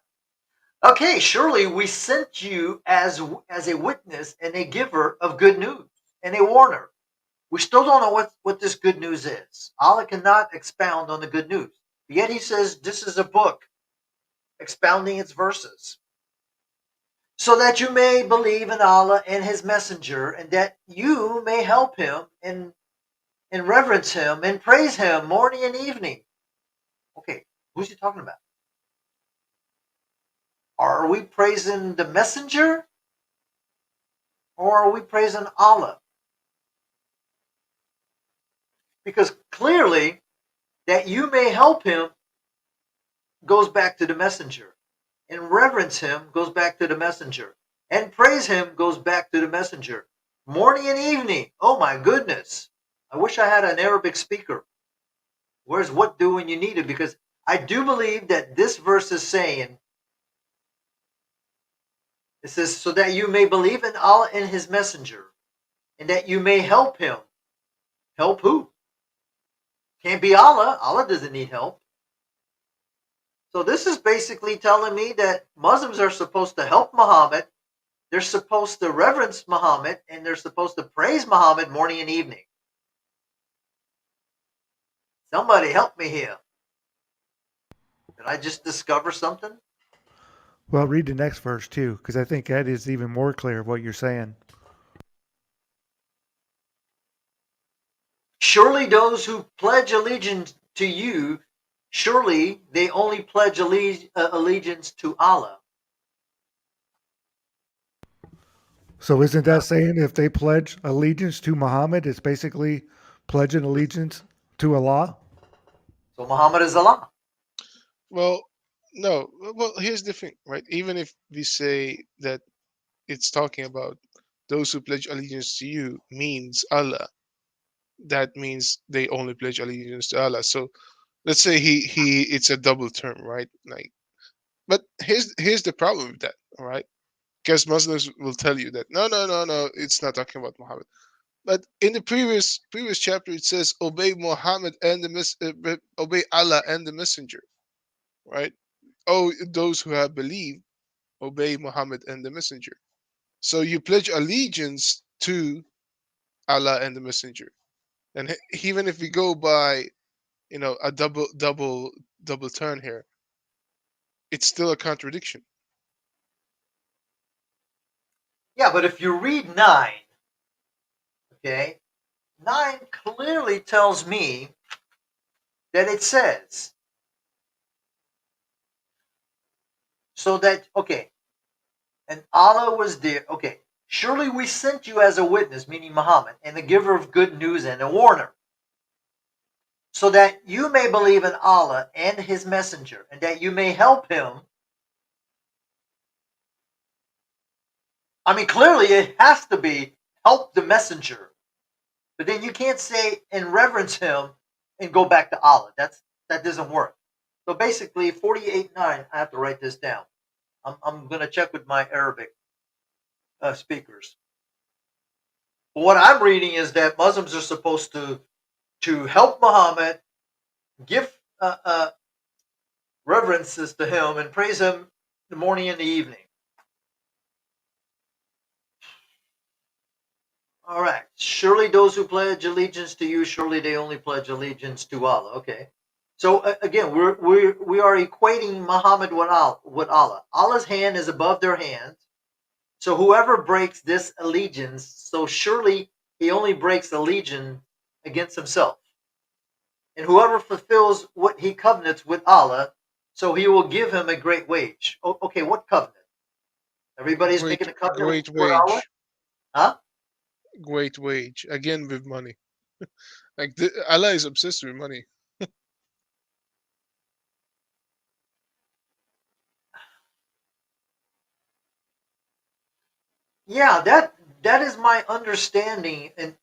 Okay, surely we sent you as a witness and a giver of good news and a warner. We still don't know what this good news is. Allah cannot expound on the good news. Yet he says this is a book expounding its verses. So that you may believe in Allah and his messenger, and that you may help him and reverence him and praise him morning and evening. Okay, who's he talking about? Are we praising the messenger or are we praising Allah? Because clearly that you may help him goes back to the messenger. And reverence him goes back to the messenger. And praise him goes back to the messenger. Morning and evening. Oh my goodness. I wish I had an Arabic speaker. Where's what do when you need it? Because I do believe that this verse is saying, it says, so that you may believe in Allah and his messenger, and that you may help him. Help who? Can't be Allah. Allah doesn't need help. So this is basically telling me that Muslims are supposed to help Muhammad, they're supposed to reverence Muhammad, and they're supposed to praise Muhammad morning and evening. Somebody help me here. Did I just discover something? Well, read the next verse too, because I think that is even more clear of what you're saying. Surely those who pledge allegiance to you, surely they only pledge allegiance to Allah. So isn't that saying if they pledge allegiance to Muhammad, it's basically pledging allegiance to Allah? So Muhammad is Allah. Well, no. Well, here's the thing, right? Even if we say that it's talking about those who pledge allegiance to you means Allah, that means they only pledge allegiance to Allah. So let's say he it's a double term, right? Like, but here's the problem with that, all right? Because Muslims will tell you that no, it's not talking about Muhammad. But in the previous chapter, it says obey Muhammad and obey Allah and the Messenger, right? Oh, those who have believed, obey Muhammad and the Messenger. So you pledge allegiance to Allah and the Messenger. And even if we go by, a double turn here, it's still a contradiction. Yeah, but if you read 9, okay, 9 clearly tells me that it says, so that, okay, and Allah was there. Okay, surely we sent you as a witness, meaning Muhammad, and the giver of good news and a warner, so that you may believe in Allah and his messenger, and that you may help him. I mean, clearly it has to be help the messenger. But then you can't say and reverence him and go back to Allah. That doesn't work. So basically, 48:9. I have to write this down. I'm going to check with my Arabic speakers. But what I'm reading is that Muslims are supposed to help Muhammad, give reverences to him, and praise him the morning and the evening. All right. Surely those who pledge allegiance to you, surely they only pledge allegiance to Allah. Okay. So again, we are equating Muhammad with Allah. Allah's hand is above their hands. So whoever breaks this allegiance, so surely he only breaks allegiance against himself. And whoever fulfills what he covenants with Allah, so he will give him a great wage. Okay, what covenant? Everybody's Great, making a covenant great for Allah? wage, Huh? great wage. Again with money. Like Allah is obsessed with money. Yeah, that is my understanding in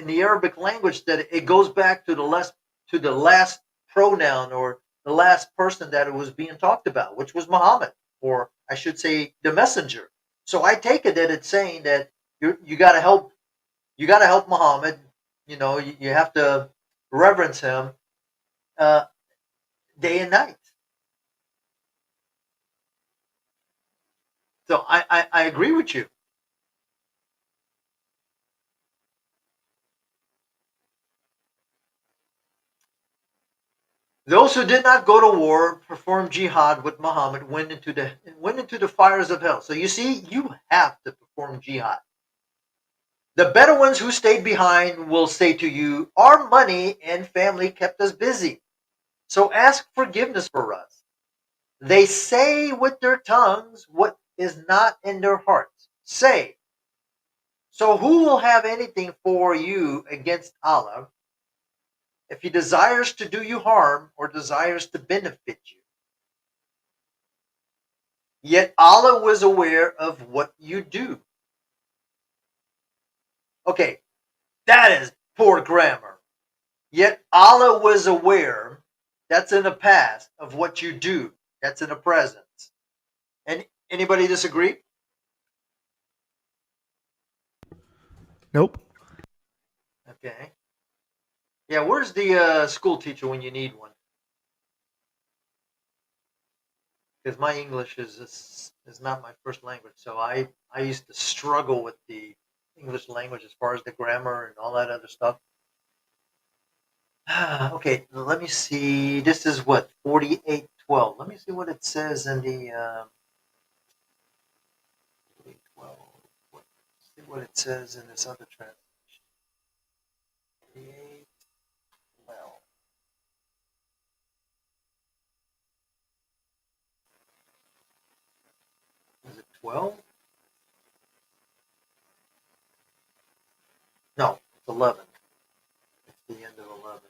the Arabic language, that it goes back to the last pronoun, or the last person that it was being talked about, which was Muhammad, or I should say the messenger. So I take it that it's saying that you got to help, Muhammad. You have to reverence him uh, day and night. So I agree with you. Those who did not go to war, perform jihad with Muhammad, went into the fires of hell. So you see, you have to perform jihad. The Bedouins who stayed behind will say to you, our money and family kept us busy. So ask forgiveness for us. They say with their tongues what is not in their hearts. Say, so who will have anything for you against Allah if he desires to do you harm or desires to benefit you? Yet Allah was aware of what you do. Okay, that is poor grammar. Yet Allah was aware, that's in the past, of what you do. That's in the present. And anybody disagree? Nope. Okay. Yeah, where's the school teacher when you need one? Because my English is not my first language, so I used to struggle with the English language as far as the grammar and all that other stuff. Okay, let me see. This is what 48:12. Let me see what it says in the 48:12. See what it says in this other translation. 48:12. Is it 12? No, it's 11. It's the end of 11.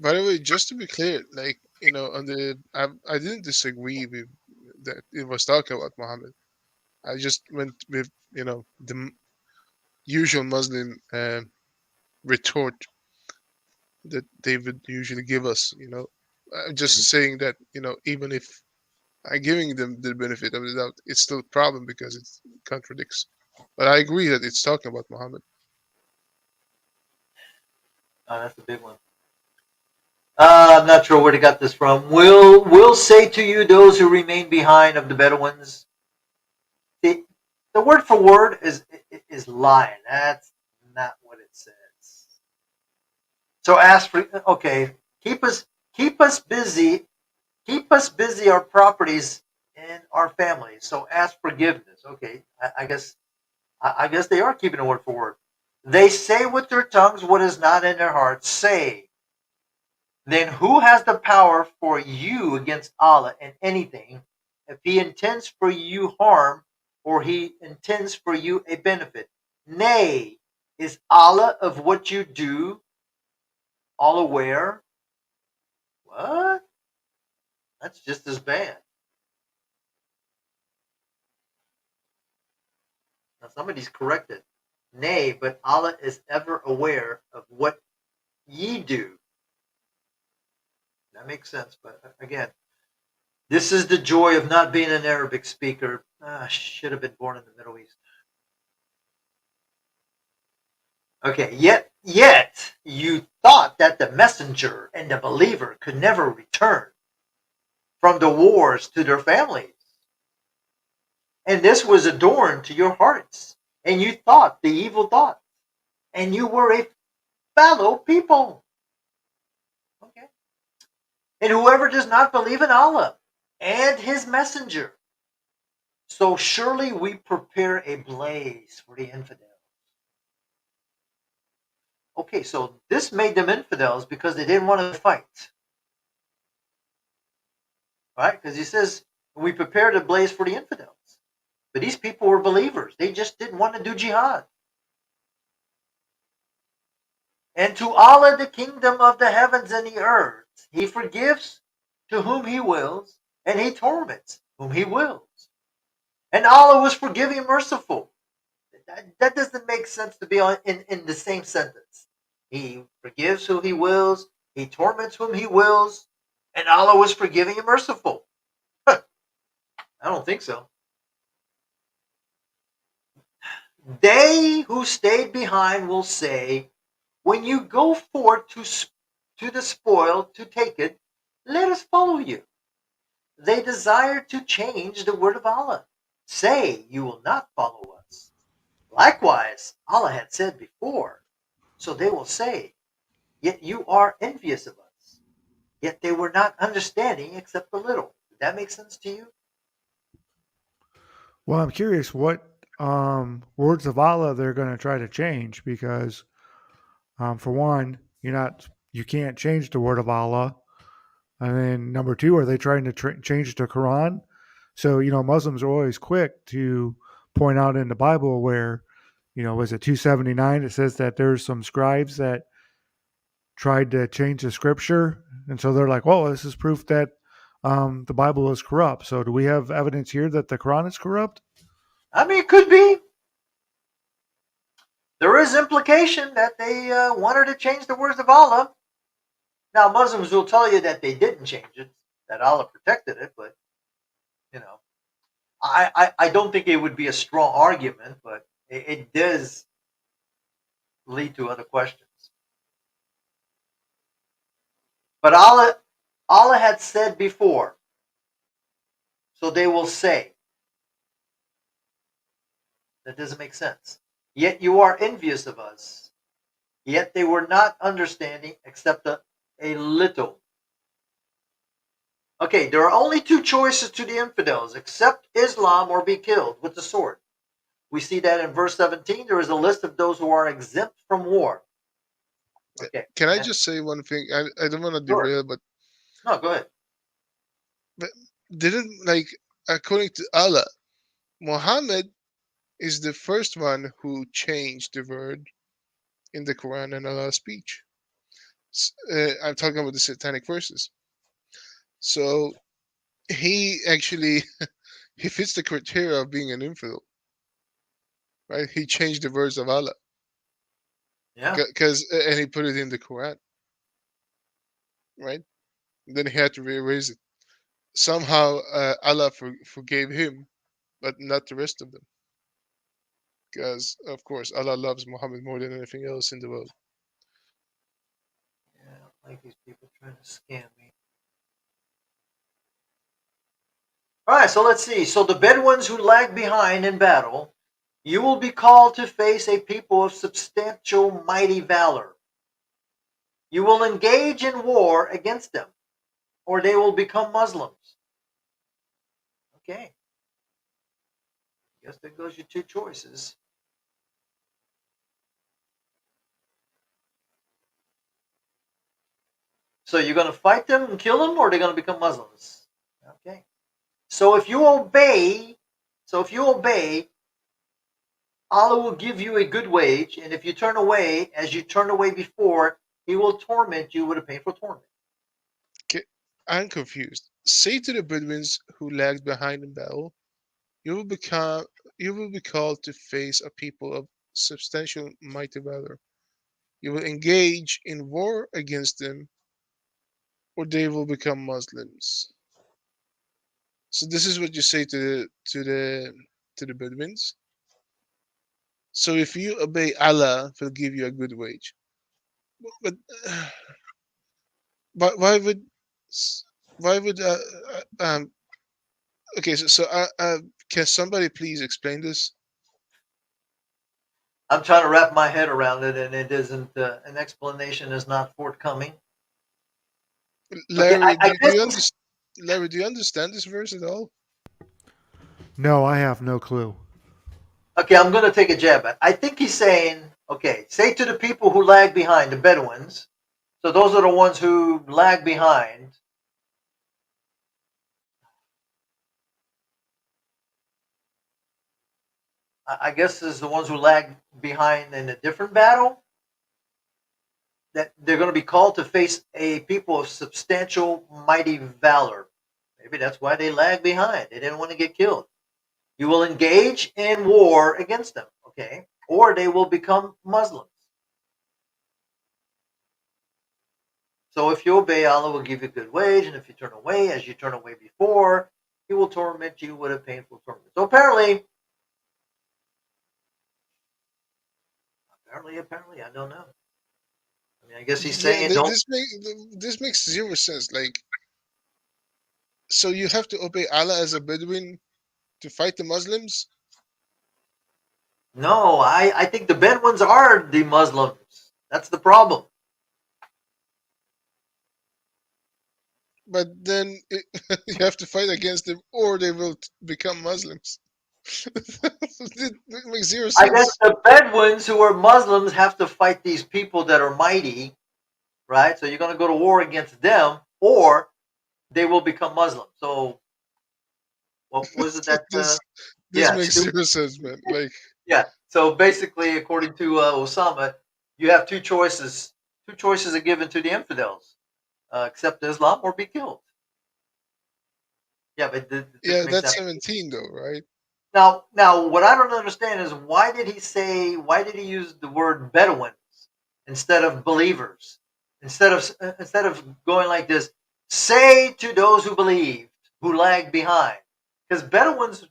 By the way, just to be clear, like on I didn't disagree with that it was talking about Muhammad. I just went with the usual Muslim retort that they would usually give us. I'm just saying that even if I'm giving them the benefit of the doubt. It's still a problem because it contradicts. But I agree that it's talking about Muhammad. Oh, that's a big one. I'm not sure where they got this from. Will say to you, those who remain behind of the Bedouins. The word for word is lying. That's not what it says. So ask for okay. Keep us keep us busy. Keep us busy our properties and our families. So ask forgiveness. Okay, I guess they are keeping the word for word. They say with their tongues what is not in their hearts. Say, then who has the power for you against Allah in anything if he intends for you harm or he intends for you a benefit? Nay, is Allah of what you do all aware? What? That's just as bad. Now somebody's corrected. Nay, but Allah is ever aware of what ye do. That makes sense, but again, this is the joy of not being an Arabic speaker. Should have been born in the Middle East. Okay, yet you thought that the messenger and the believer could never return from the wars to their families. And this was adorned to your hearts. And you thought the evil thought. And you were a fellow people. Okay. And whoever does not believe in Allah and his messenger, so surely we prepare a blaze for the infidels. Okay, so this made them infidels because they didn't want to fight. Right? Because he says, we prepared a blaze for the infidels. But these people were believers. They just didn't want to do jihad. And to Allah the kingdom of the heavens and the earth. He forgives to whom he wills, and he torments whom he wills. And Allah was forgiving and merciful. That doesn't make sense to be in the same sentence. He forgives who he wills, he torments whom he wills, and Allah was forgiving and merciful. I don't think so. They who stayed behind will say, when you go forth to the spoil to take it, let us follow you. They desire to change the word of Allah. Say, you will not follow us. Likewise, Allah had said before, so they will say, yet you are envious of us. Yet they were not understanding except a little. Did that make sense to you? Well, I'm curious what words of Allah they're going to try to change because, for one, you can't change the word of Allah, and then number two, are they trying to change the Quran? So Muslims are always quick to point out in the Bible where, was it 279? It says that there's some scribes that tried to change the scripture, and so they're like, "Well, this is proof that the Bible is corrupt." So, do we have evidence here that the Quran is corrupt? I mean, it could be. There is implication that they wanted to change the words of Allah. Now, Muslims will tell you that they didn't change it, that Allah protected it, but, you know, I don't think it would be a strong argument, but it does lead to other questions. But Allah had said before, so they will say, that doesn't make sense. Yet you are envious of us. Yet they were not understanding except a little. Okay, there are only two choices to the infidels: accept Islam or be killed with the sword. We see that in verse 17. There is a list of those who are exempt from war. Okay. Can I And just say one thing? I don't want to sure. derail, No, go ahead. but didn't according to Allah, Muhammad is the first one who changed the word in the Quran and Allah's speech. I'm talking about the satanic verses. So he actually he fits the criteria of being an infidel, right? He changed the words of Allah Yeah. because and he put it in the Quran, right? Then he had to reerase it. somehow Allah forgave him, but not the rest of them, because of course Allah loves Muhammad more than anything else in the world. Yeah, I don't like these people trying to scam me. All right, so let's see. So the Bedouins who lag behind in battle, you will be called to face a people of substantial, mighty valor. You will engage in war against them, or they will become Muslims. Okay, I guess there goes your two choices. So you're going to fight them and kill them, or they're going to become Muslims. Okay. So if you obey, Allah will give you a good wage, and if you turn away, as you turned away before, He will torment you with a painful torment. Okay, I'm confused. Say to the Bedouins who lagged behind in battle, you will become you will be called to face a people of substantial mighty valor. You will engage in war against them, or they will become Muslims. So this is what you say to the Bedouins. So if you obey Allah, He'll give you a good wage. But but why would okay, can somebody please explain this? I'm trying to wrap my head around it, and it isn't. An explanation is not forthcoming. Okay, Larry, I do guess you he's, understand? Larry, do you understand this verse at all? No, I have no clue. okay. I'm going to take a jab at. I think he's saying, okay, say to the people who lag behind, the Bedouins. So those are the ones who lag behind. I guess is the ones who lag behind in a different battle. That they're going to be called to face a people of substantial, mighty valor. Maybe that's why they lag behind. They didn't want to get killed. You will engage in war against them, okay? Or they will become Muslims. So if you obey, Allah will give you a good wage, and if you turn away, as you turn away before, He will torment you with a painful torment. So apparently, I don't know. I mean, I guess He's Yeah, saying don't. this makes zero sense. Like, so you have to obey Allah as a Bedouin to fight the Muslims, No, I think the Bedouins are the Muslims. That's the problem. but then you have to fight against them, or they will become Muslims. It makes zero I guess sense. the Bedouins who are Muslims have to fight these people that are mighty, right? So you're going to go to war against them, or they will become Muslim. So what was it that? this this Yeah, makes zero sense, man. Like, yeah. So basically, according to Osama, you have two choices. Two choices are given to the infidels: accept Islam or be killed. Yeah, but this yeah, makes that's that. 17 though, right? Now, what I don't understand is why did he say? Why did he use the word Bedouins instead of believers? Instead of going like this, say to those who believed who lag behind, because Bedouins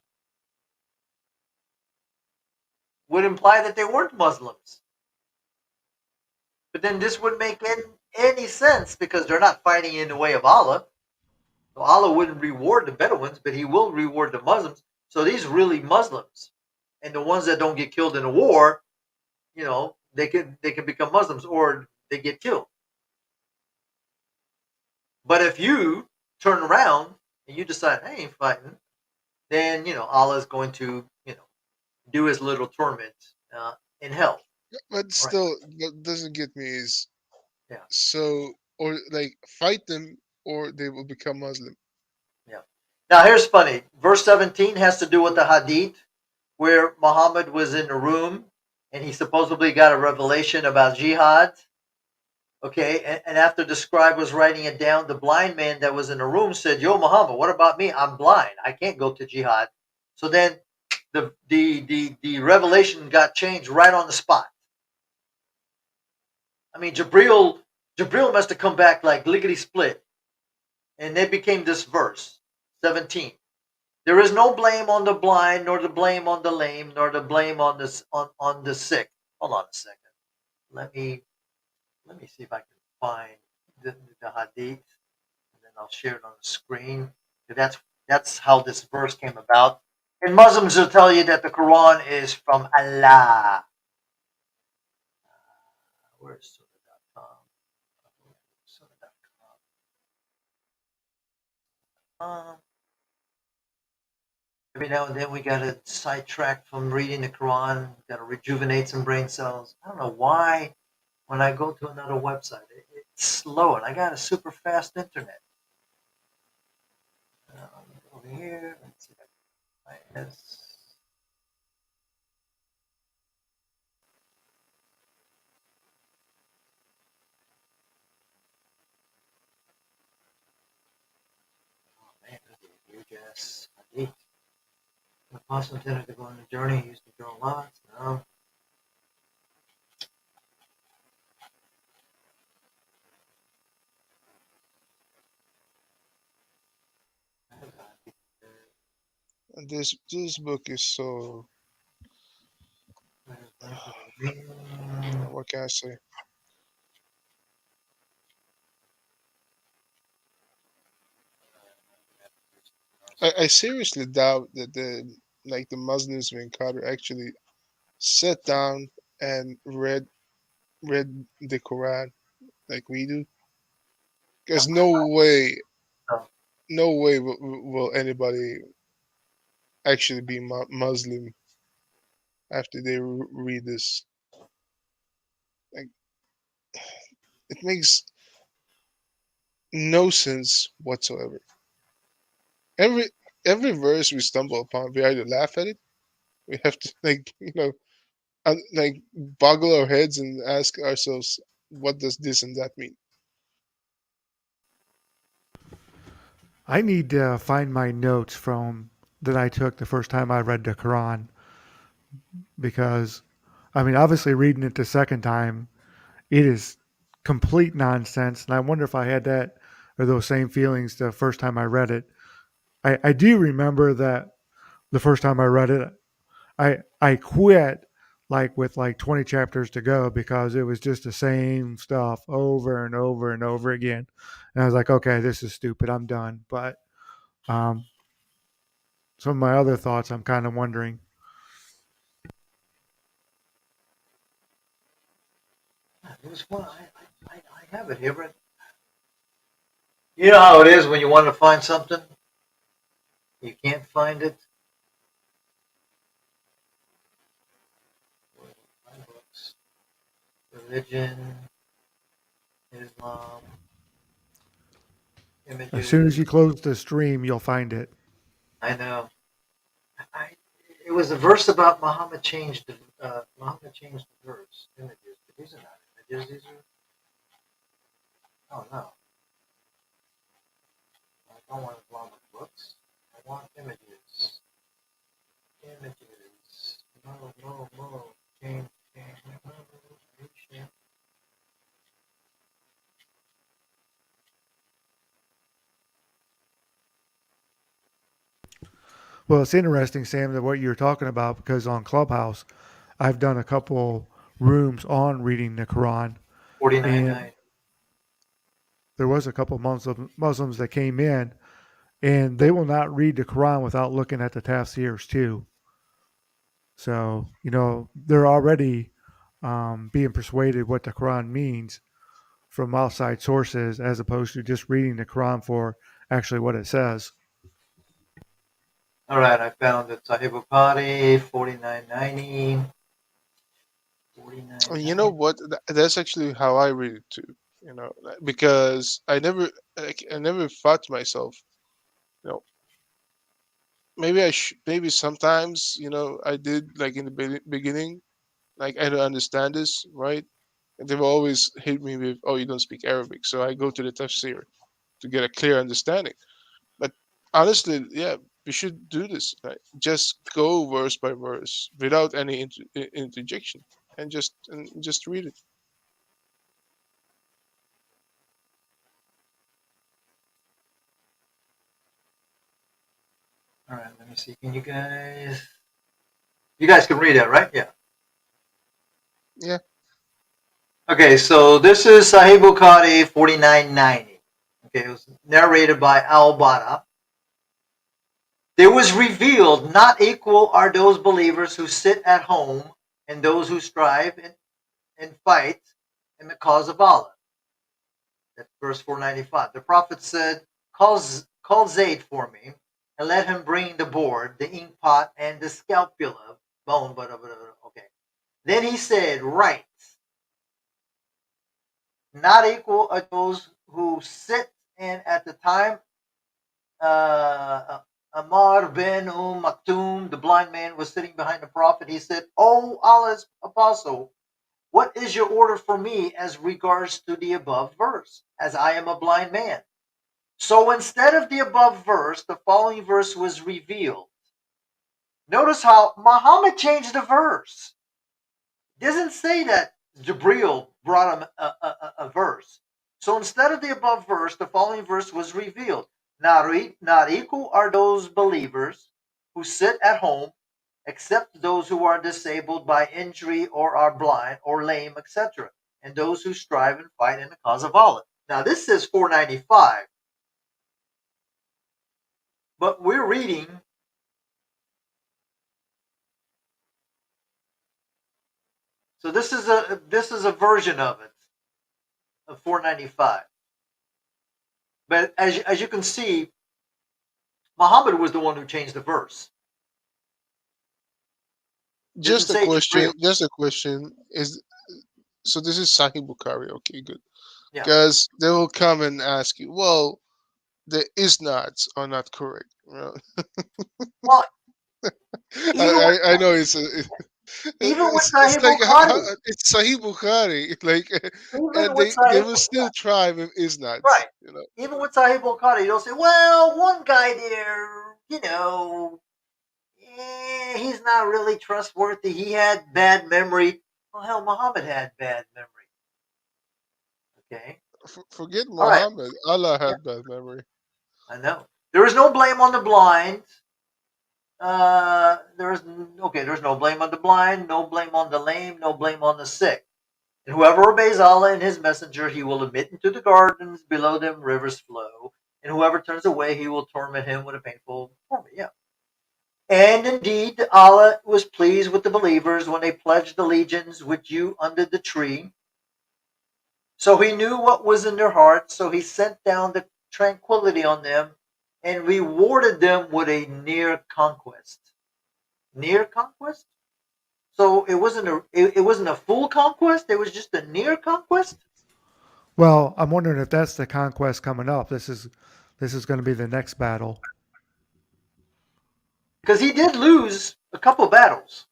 would imply that they weren't Muslims. But then this wouldn't make any sense because they're not fighting in the way of Allah. So Allah wouldn't reward the Bedouins, but He will reward the Muslims. So these are really Muslims, and the ones that don't get killed in a war, they can become Muslims or they get killed. But if you turn around and you decide, I ain't fighting, then Allah is going to do His little torment in hell. But All right? still, what doesn't get me is, Yeah, so, or like fight them, or they will become Muslim. yeah. Now here's funny. Verse 17 has to do with the Hadith where Muhammad was in a room and he supposedly got a revelation about jihad. Okay, and after the scribe was writing it down, the blind man that was in the room said, "Yo, Muhammad, what about me? I'm blind. I can't go to jihad." So then the revelation got changed right on the spot. I mean, Jabril must have come back like lickety split, and it became this verse. 17. There is no blame on the blind, nor the blame on the lame, nor the blame on the sick. Hold on a second. Let me see if I can find the hadith, and then I'll share it on the screen. That's how this verse came about. And Muslims will tell you that the Quran is from Allah. Where's surah.com? Surah.com. Every now and then we got to sidetrack from reading the Quran. Got to rejuvenate some brain cells. I don't know why. When I go to another website, it's slow, and I got a super fast internet. Over here, let's see. Yes. Oh man, you guys. The apostle intended to go on a journey. He used to draw lots. No. And this book is so. What can I say? I seriously doubt that the Muslims in Qatar actually sat down and read the Quran like we do. Because So, no way will anybody actually be Muslim after they read this. Like it makes no sense whatsoever. Every every verse we stumble upon, we either laugh at it, we have to like boggle our heads and ask ourselves, what does this and that mean? I need to find my notes from that I took the first time I read the Quran because, I mean, obviously reading it the second time, it is complete nonsense. And I wonder if I had that or those same feelings the first time I read it. I do remember that the first time I read it, I quit like with like 20 chapters to go because it was just the same stuff over and over and over again. And I was like, okay, this is stupid. I'm done. But um, some of my other thoughts, I'm kind of wondering. there was one. I have it here, but you know how it is when you want to find something, you can't find it. Books, religion, Islam, As soon as images. you close the stream, you'll find it. I know. I, it was a verse about Muhammad changed the verse. Images, but these are not images. These are. Oh no, I don't want Islamic books. I want images. Images. No, no, no. Change, change. No, change. Well, it's interesting, Sam, that what you're talking about because on Clubhouse, I've done a couple rooms on reading the Quran, 49.9. and there was a couple Muslims that came in, and they will not read the Quran without looking at the tafsirs too. So they're already being persuaded what the Quran means from outside sources, as opposed to just reading the Quran for actually what it says. All right, I found it. Sahih Bukhari, 49.90. And you know 49.90. what? That's actually how I read it too. Because I never thought to myself, you know, maybe sometimes I did like in the beginning, like I don't understand this, right? And they will always hit me with, "Oh, you don't speak Arabic," so I go to the tafsir to get a clear understanding. But honestly, yeah, we should do this. Right? Just go verse by verse without any interjection, and just read it. All right, let me see. Can you guys? You guys can read that, right? Yeah. Yeah. Okay, so this is Sahih Bukhari 4990. Okay, it was narrated by Al-Bara. There was revealed not equal are those believers who sit at home and those who strive and fight in the cause of Allah. That's verse 495. The Prophet said, call Zayd for me and let him bring the board, the ink pot, and the scalpula, bone, okay. Then he said, right, not equal are those who sit and at the time Amar bin Maktoum, the blind man, was sitting behind the Prophet. He said, "O Allah's apostle, what is your order for me as regards to the above verse, as I am a blind man?" So instead of the above verse, the following verse was revealed. Notice how Muhammad changed the verse. It doesn't say that Jibril brought him a verse. So instead of the above verse, the following verse was revealed. Not equal are those believers who sit at home, except those who are disabled by injury or are blind or lame, etc., and those who strive and fight in the cause of Allah. Now this says 495, but we're reading. So this is a version of it, of 495. But as you can see, Muhammad was the one who changed the verse. It doesn't Just a say question. Jibril. Just a question. Is so? This is Sahih Bukhari. Okay, good. Yeah. Because they will come and ask you, well, the isnads are not correct. Well, Well, even with I know even with it's Sahih like Bukhari, it's Sahih Bukhari, like, even and with they Sahih will still Bukhari, try with isnads. right? You know, Even with Sahih Bukhari, they'll say, "Well, one guy there, he's not really trustworthy. He had bad memory." Well, hell, Muhammad had bad memory. Okay. Forget All right. Muhammad. Allah Yeah, had bad memory. I know. There is no blame on the blind. There's no blame on the blind, no blame on the lame, no blame on the sick. And whoever obeys Allah and His Messenger, He will admit into the gardens below them rivers flow. And whoever turns away, He will torment him with a painful torment. Yeah. And indeed, Allah was pleased with the believers when they pledged allegiance with you under the tree. So He knew what was in their hearts, so He sent down the tranquility on them and rewarded them with a near conquest. Near conquest? So it wasn't a full conquest. It was just a near conquest. Well, I'm wondering if that's the conquest coming up. This is going to be the next battle. Because he did lose a couple battles.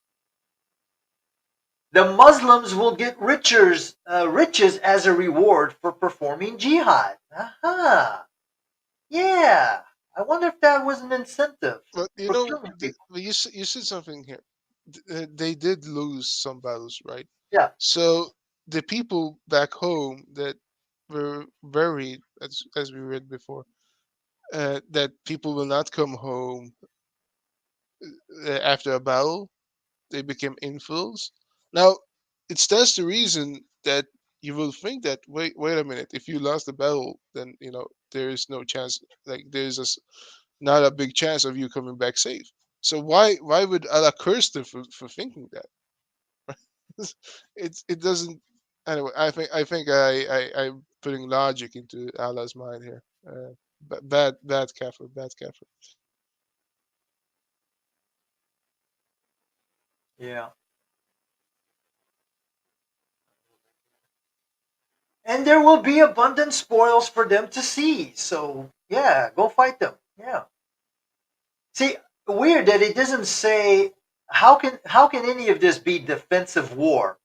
The Muslims will get riches as a reward for performing jihad. Aha. Yeah. I wonder if that was an incentive But you for know, killing people. you said something here. They did lose some battles, right? Yeah. So the people back home that were worried, as we read before, that people will not come home after a battle, they became infidels. Now, it stands to reason that you will think that, wait a minute, if you lost the battle, then there is no chance, like there's not a big chance of you coming back safe. So why would Allah curse them for thinking that? It doesn't. Anyway, I think I'm putting logic into Allah's mind here. Bad kafir, bad kafir. Yeah. And there will be abundant spoils for them to seize. So yeah, go fight them. Yeah. See, weird that it doesn't say how can any of this be defensive war?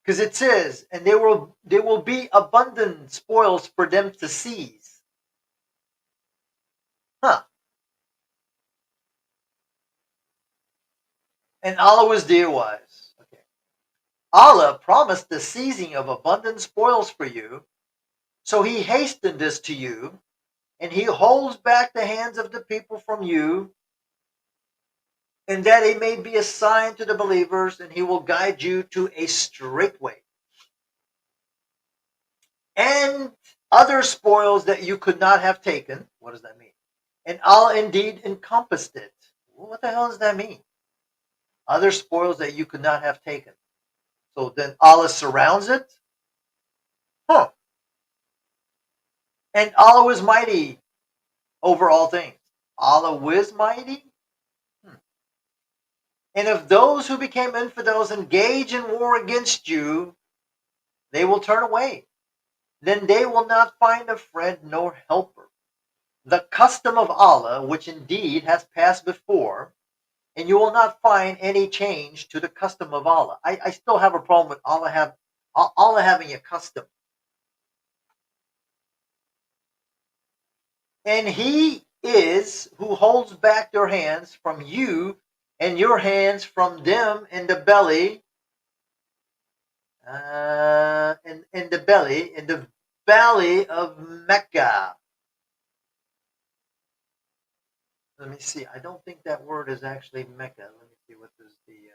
Because it says, and there will be abundant spoils for them to seize. Huh. And Allah was dear wise. Okay. Allah promised the seizing of abundant spoils for you, so He hastened this to you, and he holds back the hands of the people from you, and that it may be a sign to the believers, and he will guide you to a straight way. And other spoils that you could not have taken. What does that mean? And Allah indeed encompassed it. What the hell does that mean? Other spoils that you could not have taken. So then Allah surrounds it? Huh. And Allah is mighty over all things. Allah is mighty? Hmm. And if those who became infidels engage in war against you, they will turn away. Then they will not find a friend nor helper. The custom of Allah, which indeed has passed before, and you will not find any change to the custom of Allah. I still have a problem with Allah having a custom. And he is who holds back your hands from you and your hands from them in the belly, in the valley of Mecca. Let me see. I don't think that word is actually Mecca. Let me see what is the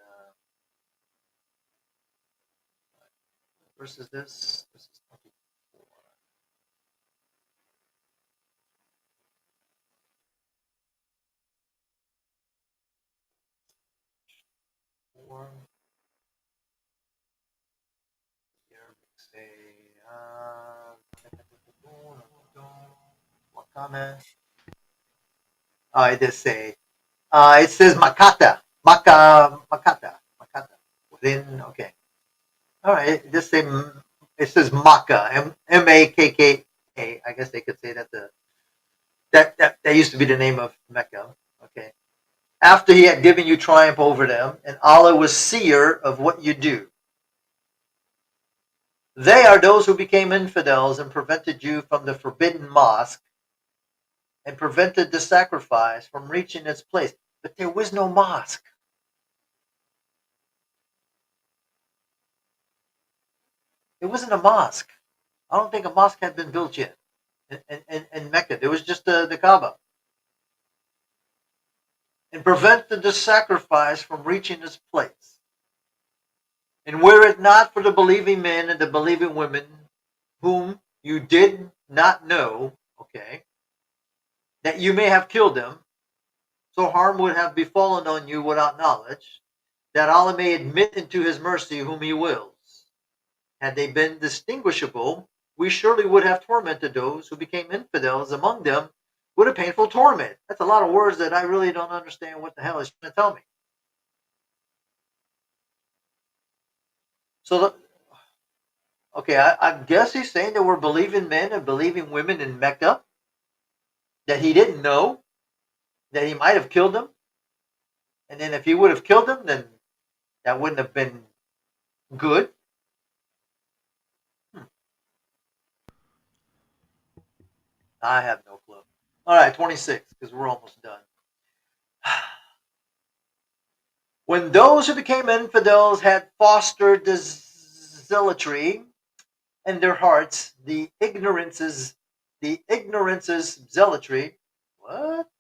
verse is this? This is 24. Say, what comment? It does say, it says Makata, Makata. Within, okay. All right, it says Makkah, Makka. I guess they could say that that used to be the name of Mecca. Okay. After he had given you triumph over them, and Allah was seer of what you do. They are those who became infidels and prevented you from the forbidden mosque and prevented the sacrifice from reaching its place. But there was no mosque. It wasn't a mosque. I don't think a mosque had been built yet in Mecca. There was just the Kaaba. And prevented the sacrifice from reaching its place. And were it not for the believing men and the believing women whom you did not know, okay, that you may have killed them, so harm would have befallen on you without knowledge, that Allah may admit into his mercy whom he wills. Had they been distinguishable, we surely would have tormented those who became infidels among them with a painful torment. That's a lot of words that I really don't understand what the hell he's trying to tell me. So, okay, I guess he's saying there were believing men and believing women in Mecca that he didn't know, that he might have killed them. And then if he would have killed them, then that wouldn't have been good. Hmm. I have no clue. All right, 26, because we're almost done. When those who became infidels had fostered the zealotry in their hearts, the ignorance's zealotry. What?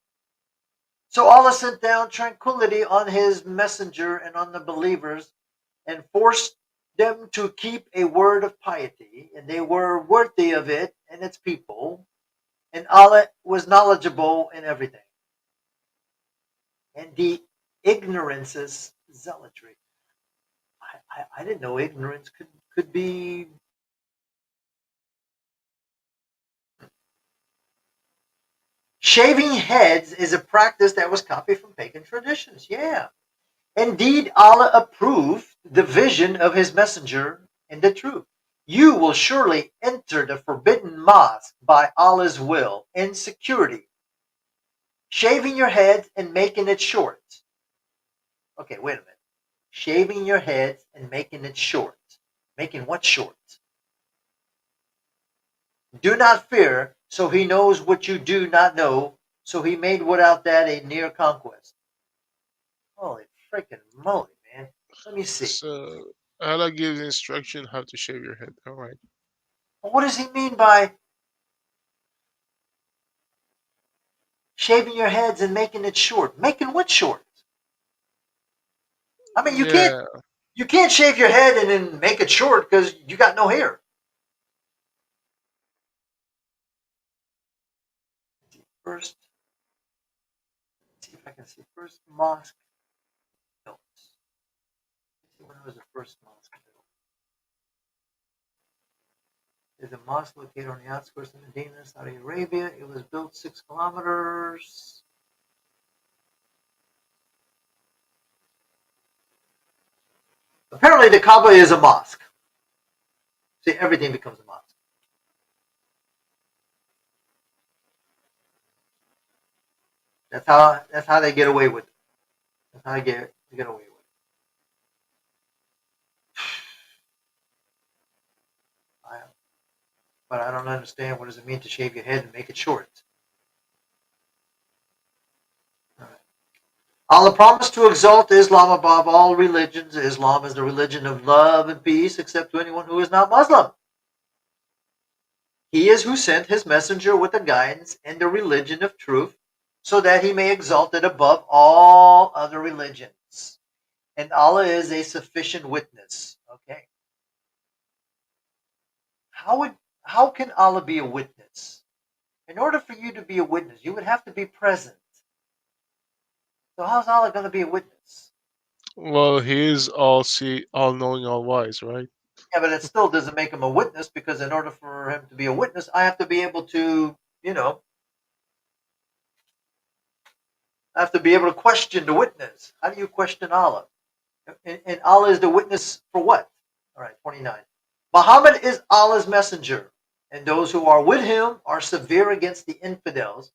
So Allah sent down tranquility on his messenger and on the believers and forced them to keep a word of piety, and they were worthy of it and its people, and Allah was knowledgeable in everything. And the ignorance's zealotry. I didn't know ignorance could be. Shaving heads is a practice that was copied from pagan traditions. Yeah. Indeed, Allah approved the vision of his messenger and the truth. You will surely enter the forbidden mosque by Allah's will in security, shaving your head and making it short. Okay, wait a minute. Shaving your head and making it short. Making what short? Do not fear, so he knows what you do not know, so he made without that a near conquest. Holy freaking moly, man. Let me see. So Allah gives instruction how to shave your head. All right. What does he mean by Shaving your heads and making it short. Making what short? I mean, Yeah. you can't shave your head and then make it short because you got no hair. First, let's see if I can see first mosque built. Let's see when was the first mosque built. There's a mosque located on the outskirts of Medina, Saudi Arabia. It was built 6 kilometers. Apparently, the Kaaba is a mosque. See, everything becomes a mosque. That's how they get away with it. That's how they get away with it. I, but I don't understand what does it mean to shave your head and make it short. All right. Allah promised to exalt Islam above all religions. Islam is the religion of love and peace, except to anyone who is not Muslim. He is who sent his messenger with the guidance and the religion of truth, so that he may exalt it above all other religions. And Allah is a sufficient witness. Okay. How can Allah be a witness? In order for you to be a witness, you would have to be present. So how's Allah going to be a witness? Well, he is all knowing, all wise, right? Yeah, but it still doesn't make him a witness, because in order for him to be a witness, I have to be able to, I have to be able to question the witness. How do you question Allah? And Allah is the witness for what? All right, 29. Muhammad is Allah's messenger, and those who are with him are severe against the infidels,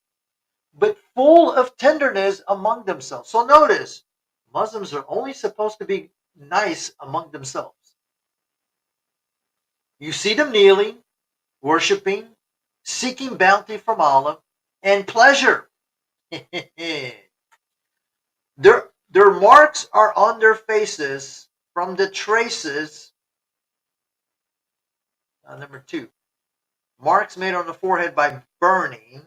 but full of tenderness among themselves. So notice, Muslims are only supposed to be nice among themselves. You see them kneeling, worshiping, seeking bounty from Allah, and pleasure. Their marks are on their faces from the traces. Number 2. Marks made on the forehead by burning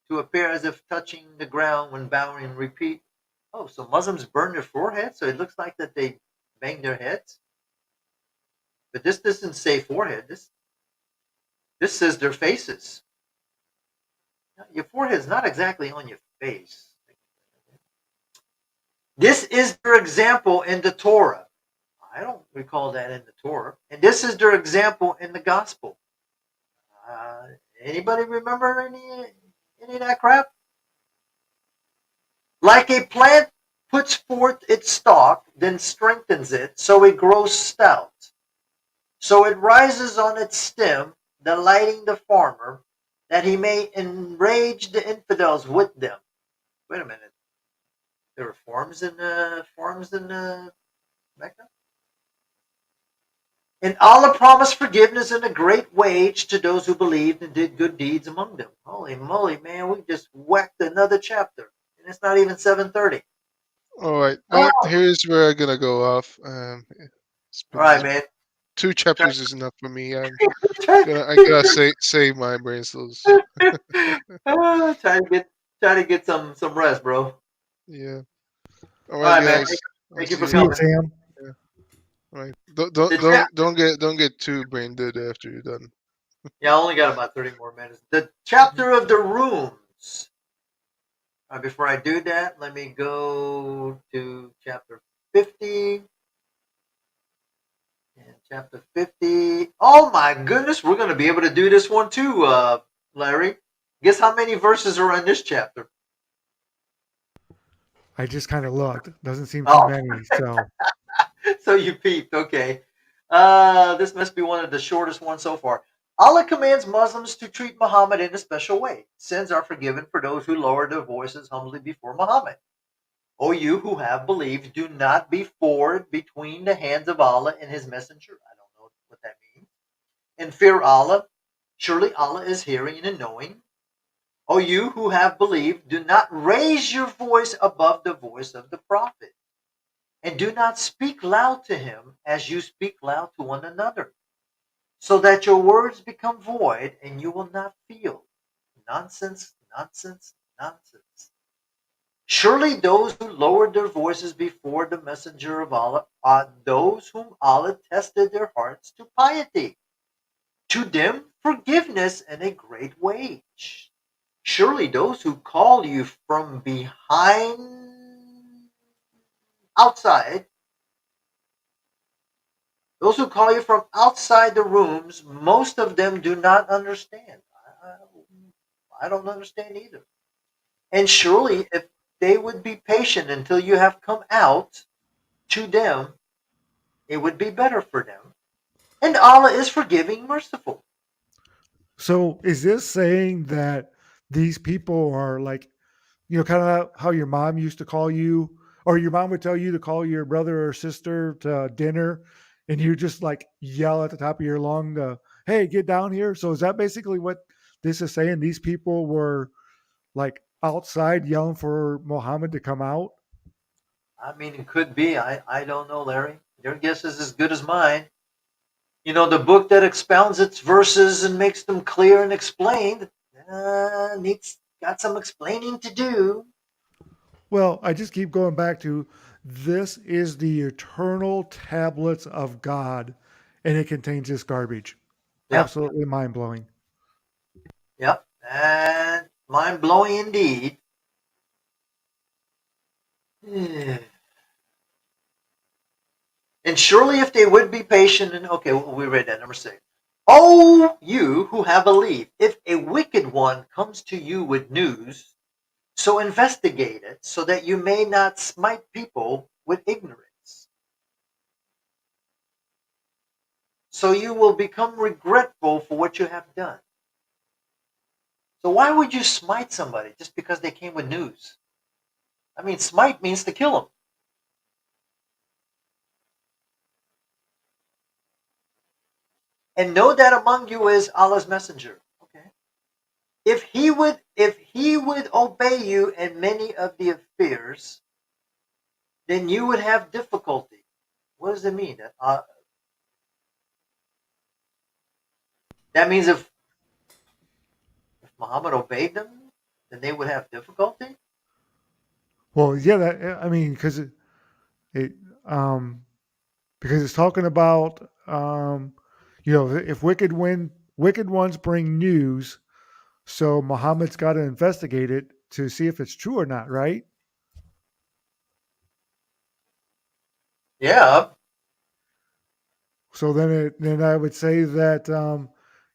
to appear as if touching the ground when bowing. Repeat. Oh, so Muslims burn their forehead, so it looks like that they bang their heads? But this doesn't say forehead. This says their faces. Your forehead is not exactly on your face. This is their example in the Torah. I don't recall that in the Torah. And this is their example in the gospel. Anybody remember any of that crap? Like a plant puts forth its stalk, then strengthens it, so it grows stout. So it rises on its stem, delighting the farmer, that he may enrage the infidels with them. Wait a minute. There are farms in Mecca? And Allah promised forgiveness and a great wage to those who believed and did good deeds among them. Holy moly, man, we just whacked another chapter. And it's not even 7:30. All right. Oh, Well, here's where I'm gonna go off. It's all been right, this man. 2 Try, chapters is enough for me. try, I gotta save my brain cells. try to get some rest, bro. Yeah. All All right, right, man. guys. I'll Thank you see for you See you, again. coming. Sam. Yeah. All right. The chat. Don't get too brain dead after you're done. Yeah, I only got about 30 more minutes. The chapter of the rooms. Before I do that, let me go to chapter 50. And chapter 50. Oh my goodness, we're going to be able to do this one too, Larry. Guess how many verses are in this chapter? I just kind of looked. Doesn't seem too Oh, many. So so you peeped. Okay. This must be one of the shortest ones so far. Allah commands Muslims to treat Muhammad in a special way. Sins are forgiven for those who lower their voices humbly before Muhammad. O you who have believed, do not be forward between the hands of Allah and His Messenger. I don't know what that means. And fear Allah. Surely Allah is hearing and knowing. O you who have believed, do not raise your voice above the voice of the Prophet. And do not speak loud to him as you speak loud to one another, so that your words become void and you will not feel. Nonsense, nonsense, Nonsense. Surely those who lowered their voices before the messenger of Allah are those whom Allah tested their hearts to piety. To them, forgiveness and a great wage. Surely those who call you from behind, outside, those who call you from outside the rooms, most of them do not understand. I don't understand either. And surely if they would be patient until you have come out to them, it would be better for them. And Allah is forgiving, merciful. So is this saying that these people are like, kind of how your mom used to call you, or your mom would tell you to call your brother or sister to dinner, and you just like yell at the top of your lung, "Hey, get down here!" So is that basically what this is saying? These people were like outside yelling for Muhammad to come out. I mean, it could be. I don't know, Larry. Your guess is as good as mine. The book that expounds its verses and makes them clear and explained needs got some explaining to do. Well, I just keep going back to this is the eternal tablets of God, and it contains this garbage. Yeah, Absolutely mind blowing. yeah, and mind blowing indeed. And surely if they would be patient and okay, we read that number 6. Oh, you who have believed, if a wicked one comes to you with news, so investigate it so that you may not smite people with ignorance. So you will become regretful for what you have done. So why would you smite somebody just because they came with news? I mean, smite means to kill them. And know that among you is Allah's messenger. Okay. If he would obey you in many of the affairs, then you would have difficulty. What does it mean? That means if Muhammad obeyed them, then they would have difficulty. Well, yeah, I mean, it um, because it's talking about if wicked ones bring news, so Muhammad's got to investigate it to see if it's true or not, right? Yeah, So then I would say that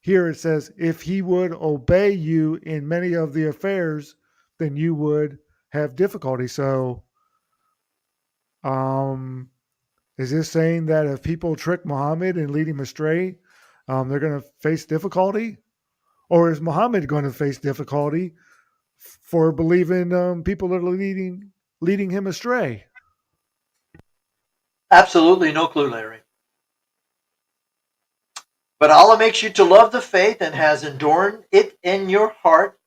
here it says, if he would obey you in many of the affairs, then you would have difficulty. So um, is this saying that if people trick Muhammad and lead him astray, they're going to face difficulty? Or is Muhammad going to face difficulty for believing people that are leading him astray? absolutely no clue, Larry. But Allah makes you to love the faith and has adorned it in your heart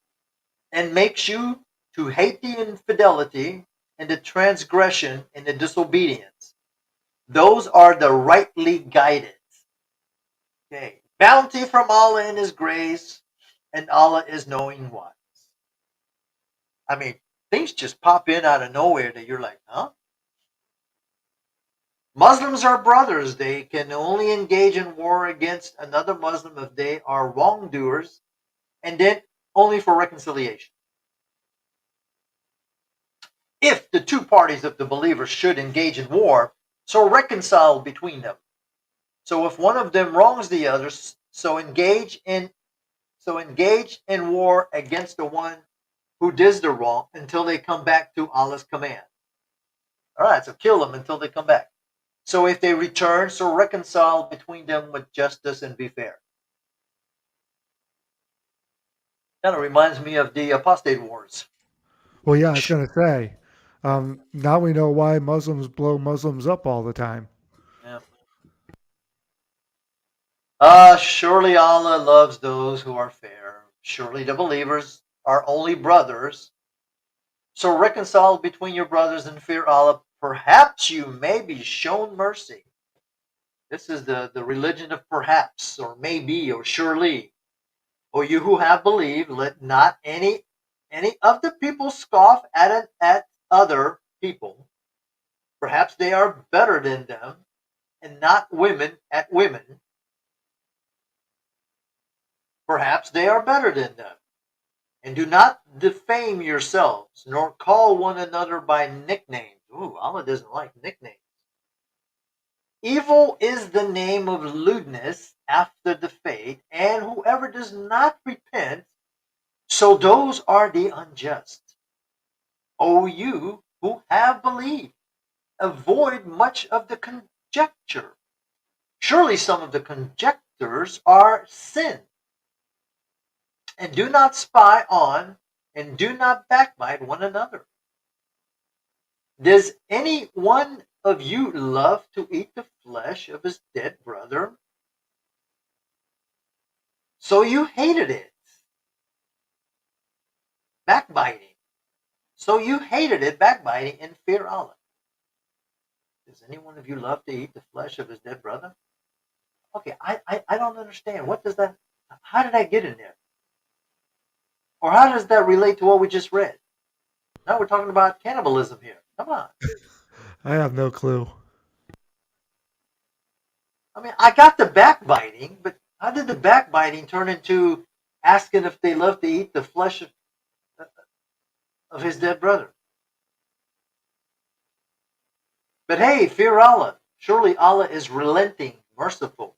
and makes you to hate the infidelity and the transgression and the disobedience. Those are the rightly guided. Okay. Bounty from Allah in His grace, and Allah is knowing wise. I mean, things just pop in out of nowhere that you're like, huh? Muslims are brothers. They can only engage in war against another Muslim if they are wrongdoers, and then only for reconciliation. If the two parties of the believers should engage in war, so reconcile between them. So if one of them wrongs the other, so engage in war against the one who does the wrong until they come back to Allah's command. All right, so kill them until they come back. So if they return, so reconcile between them with justice and be fair. Kind of reminds me of the apostate wars. Well, yeah, I was going to say. Now we know why Muslims blow Muslims up all the time. Yeah. Surely Allah loves those who are fair. Surely the believers are only brothers. So reconcile between your brothers and fear Allah. Perhaps you may be shown mercy. This is the religion of perhaps, or maybe, or surely. O you who have believed, let not any of the people scoff at other people, perhaps they are better than them, and not women at women, perhaps they are better than them. And do not defame yourselves, nor call one another by nicknames. Ooh, Allah doesn't like nicknames. Evil is the name of lewdness after the faith, and whoever does not repent, so those are the unjust. O you who have believed, avoid much of the conjecture. Surely some of the conjectures are sin. And do not spy on, and do not backbite one another. Does any one of you love to eat the flesh of his dead brother? So you hated it. Backbiting. So you hated it, backbiting, and fear Allah. Does any one of you love to eat the flesh of his dead brother? Okay, I don't understand. What does that, how did I get in there? Or how does that relate to what we just read? Now we're talking about cannibalism here. Come on. I have no clue. I mean, I got the backbiting, but how did the backbiting turn into asking if they love to eat the flesh of his dead brother? But hey, fear Allah. Surely Allah is relenting, merciful.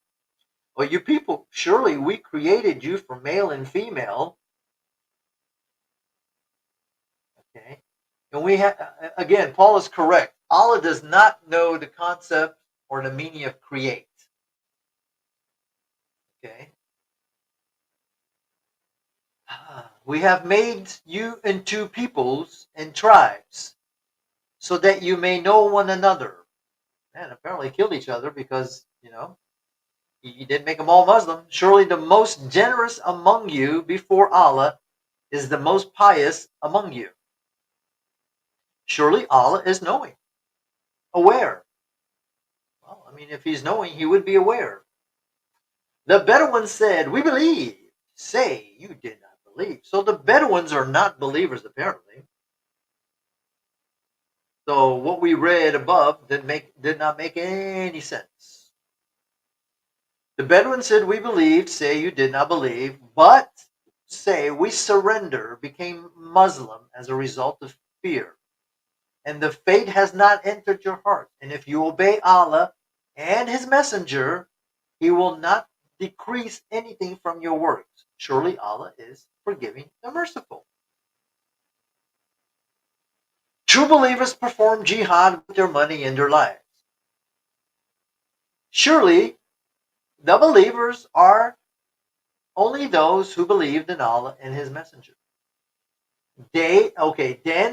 Well, you people, surely we created you for male and female. Okay. And we have, again, Paul is correct. Allah does not know the concept or the meaning of create. Okay. We have made you into peoples and tribes so that you may know one another. And apparently killed each other because, he didn't make them all Muslim. Surely the most generous among you before Allah is the most pious among you. Surely Allah is knowing, aware. Well, I mean, if he's knowing, he would be aware. The Bedouins said, we believe. Say, you did not believe. So the Bedouins are not believers, apparently. So what we read above did not make any sense. The Bedouins said, we believed. Say, you did not believe. But say, we surrender, became Muslim as a result of fear. And the faith has not entered your heart. And if you obey Allah and his messenger, he will not decrease anything from your works. Surely Allah is forgiving and merciful. True believers perform jihad with their money and their lives. Surely the believers are only those who believed in Allah and his messenger. Then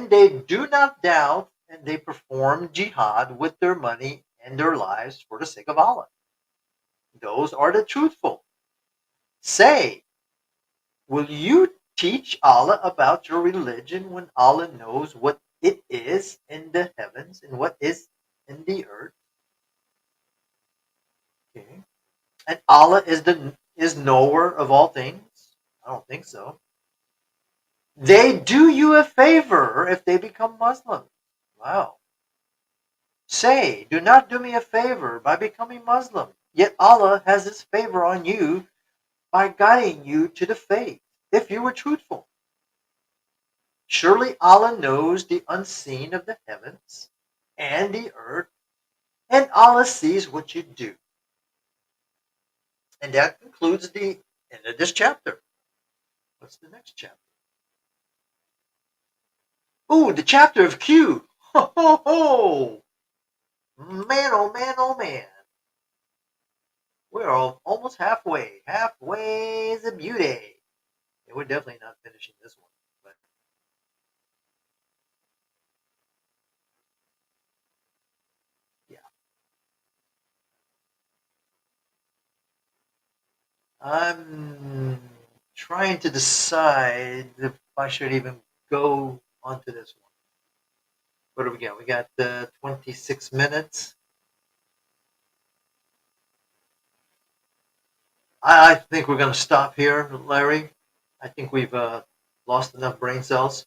they do not doubt and they perform jihad with their money and their lives for the sake of Allah. Those are the truthful. Say, will you teach Allah about your religion when Allah knows what it is in the heavens and what is in the earth? Okay. And Allah is knower of all things? I don't think so. They do you a favor if they become Muslim. Wow. Say, do not do me a favor by becoming Muslim. Yet Allah has his favor on you by guiding you to the faith, if you were truthful. Surely Allah knows the unseen of the heavens and the earth, and Allah sees what you do. And that concludes the end of this chapter. What's the next chapter? Ooh, the chapter of Q. Ho, ho, ho. Man, oh man, oh man. We're almost halfway. Halfway is a beauty. And we're definitely not finishing this one. But yeah. I'm trying to decide if I should even go onto this one. What do we got? We got 26 minutes. I think we're going to stop here, Larry. I think we've Lost enough brain cells.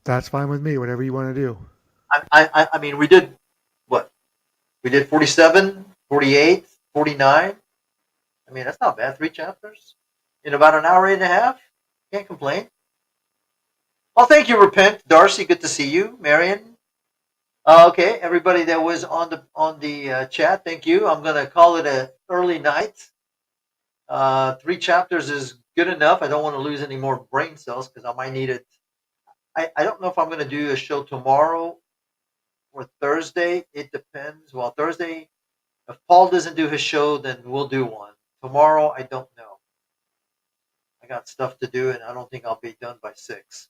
That's fine with me. Whatever you want to do. I mean, we did what? We did 47, 48, 49. I mean, that's not bad. 3 chapters in about an hour and a half. Can't complain. Well, thank you, Repent. Darcy, good to see you. Marion. Okay, everybody that was on the chat, thank you. I'm gonna call it a early night. 3 chapters is good enough. I don't want to lose any more brain cells because I might need it. I don't know if I'm gonna do a show tomorrow or Thursday. It depends. Well, Thursday, if Paul doesn't do his show, then we'll do one. Tomorrow, I don't know. I got stuff to do, and I don't think I'll be done by 6.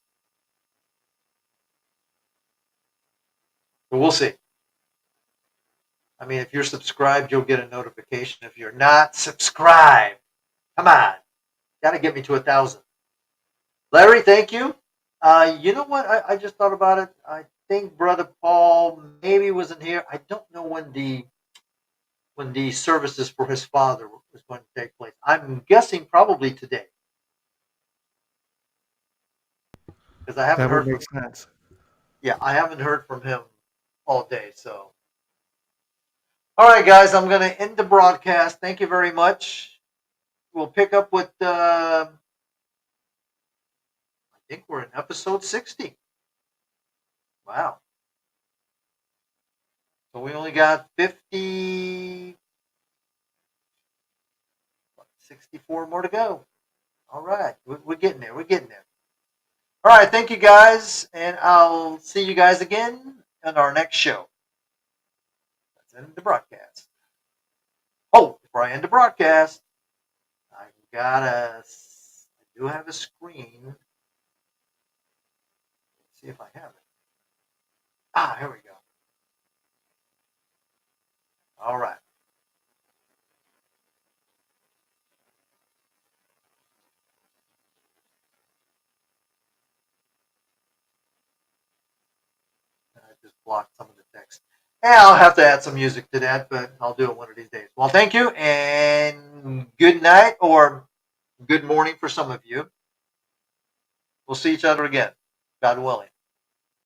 But we'll see. I mean, if you're subscribed, you'll get a notification. If you're not subscribed, come on, gotta get me to 1,000. Larry, thank you. You know what? I just thought about it. I think Brother Paul maybe wasn't here. I don't know when the services for his father was going to take place. I'm guessing probably today because I haven't That would heard make from. sense. Yeah, I haven't heard from him all day. So, all right, guys, I'm going to end the broadcast. Thank you very much. We'll pick up with. I think we're in episode 60. Wow. So we only got 64 more to go. All right. We're getting there. We're getting there. All right. Thank you, guys. And I'll see you guys again on our next show. Let's end the broadcast. Oh, before I end the broadcast, I do have a screen. Let's see if I have it. Here we go. All right. I just blocked some of the text. Yeah, I'll have to add some music to that, but I'll do it one of these days. Well, thank you, and good night or good morning for some of you. We'll see each other again, God willing.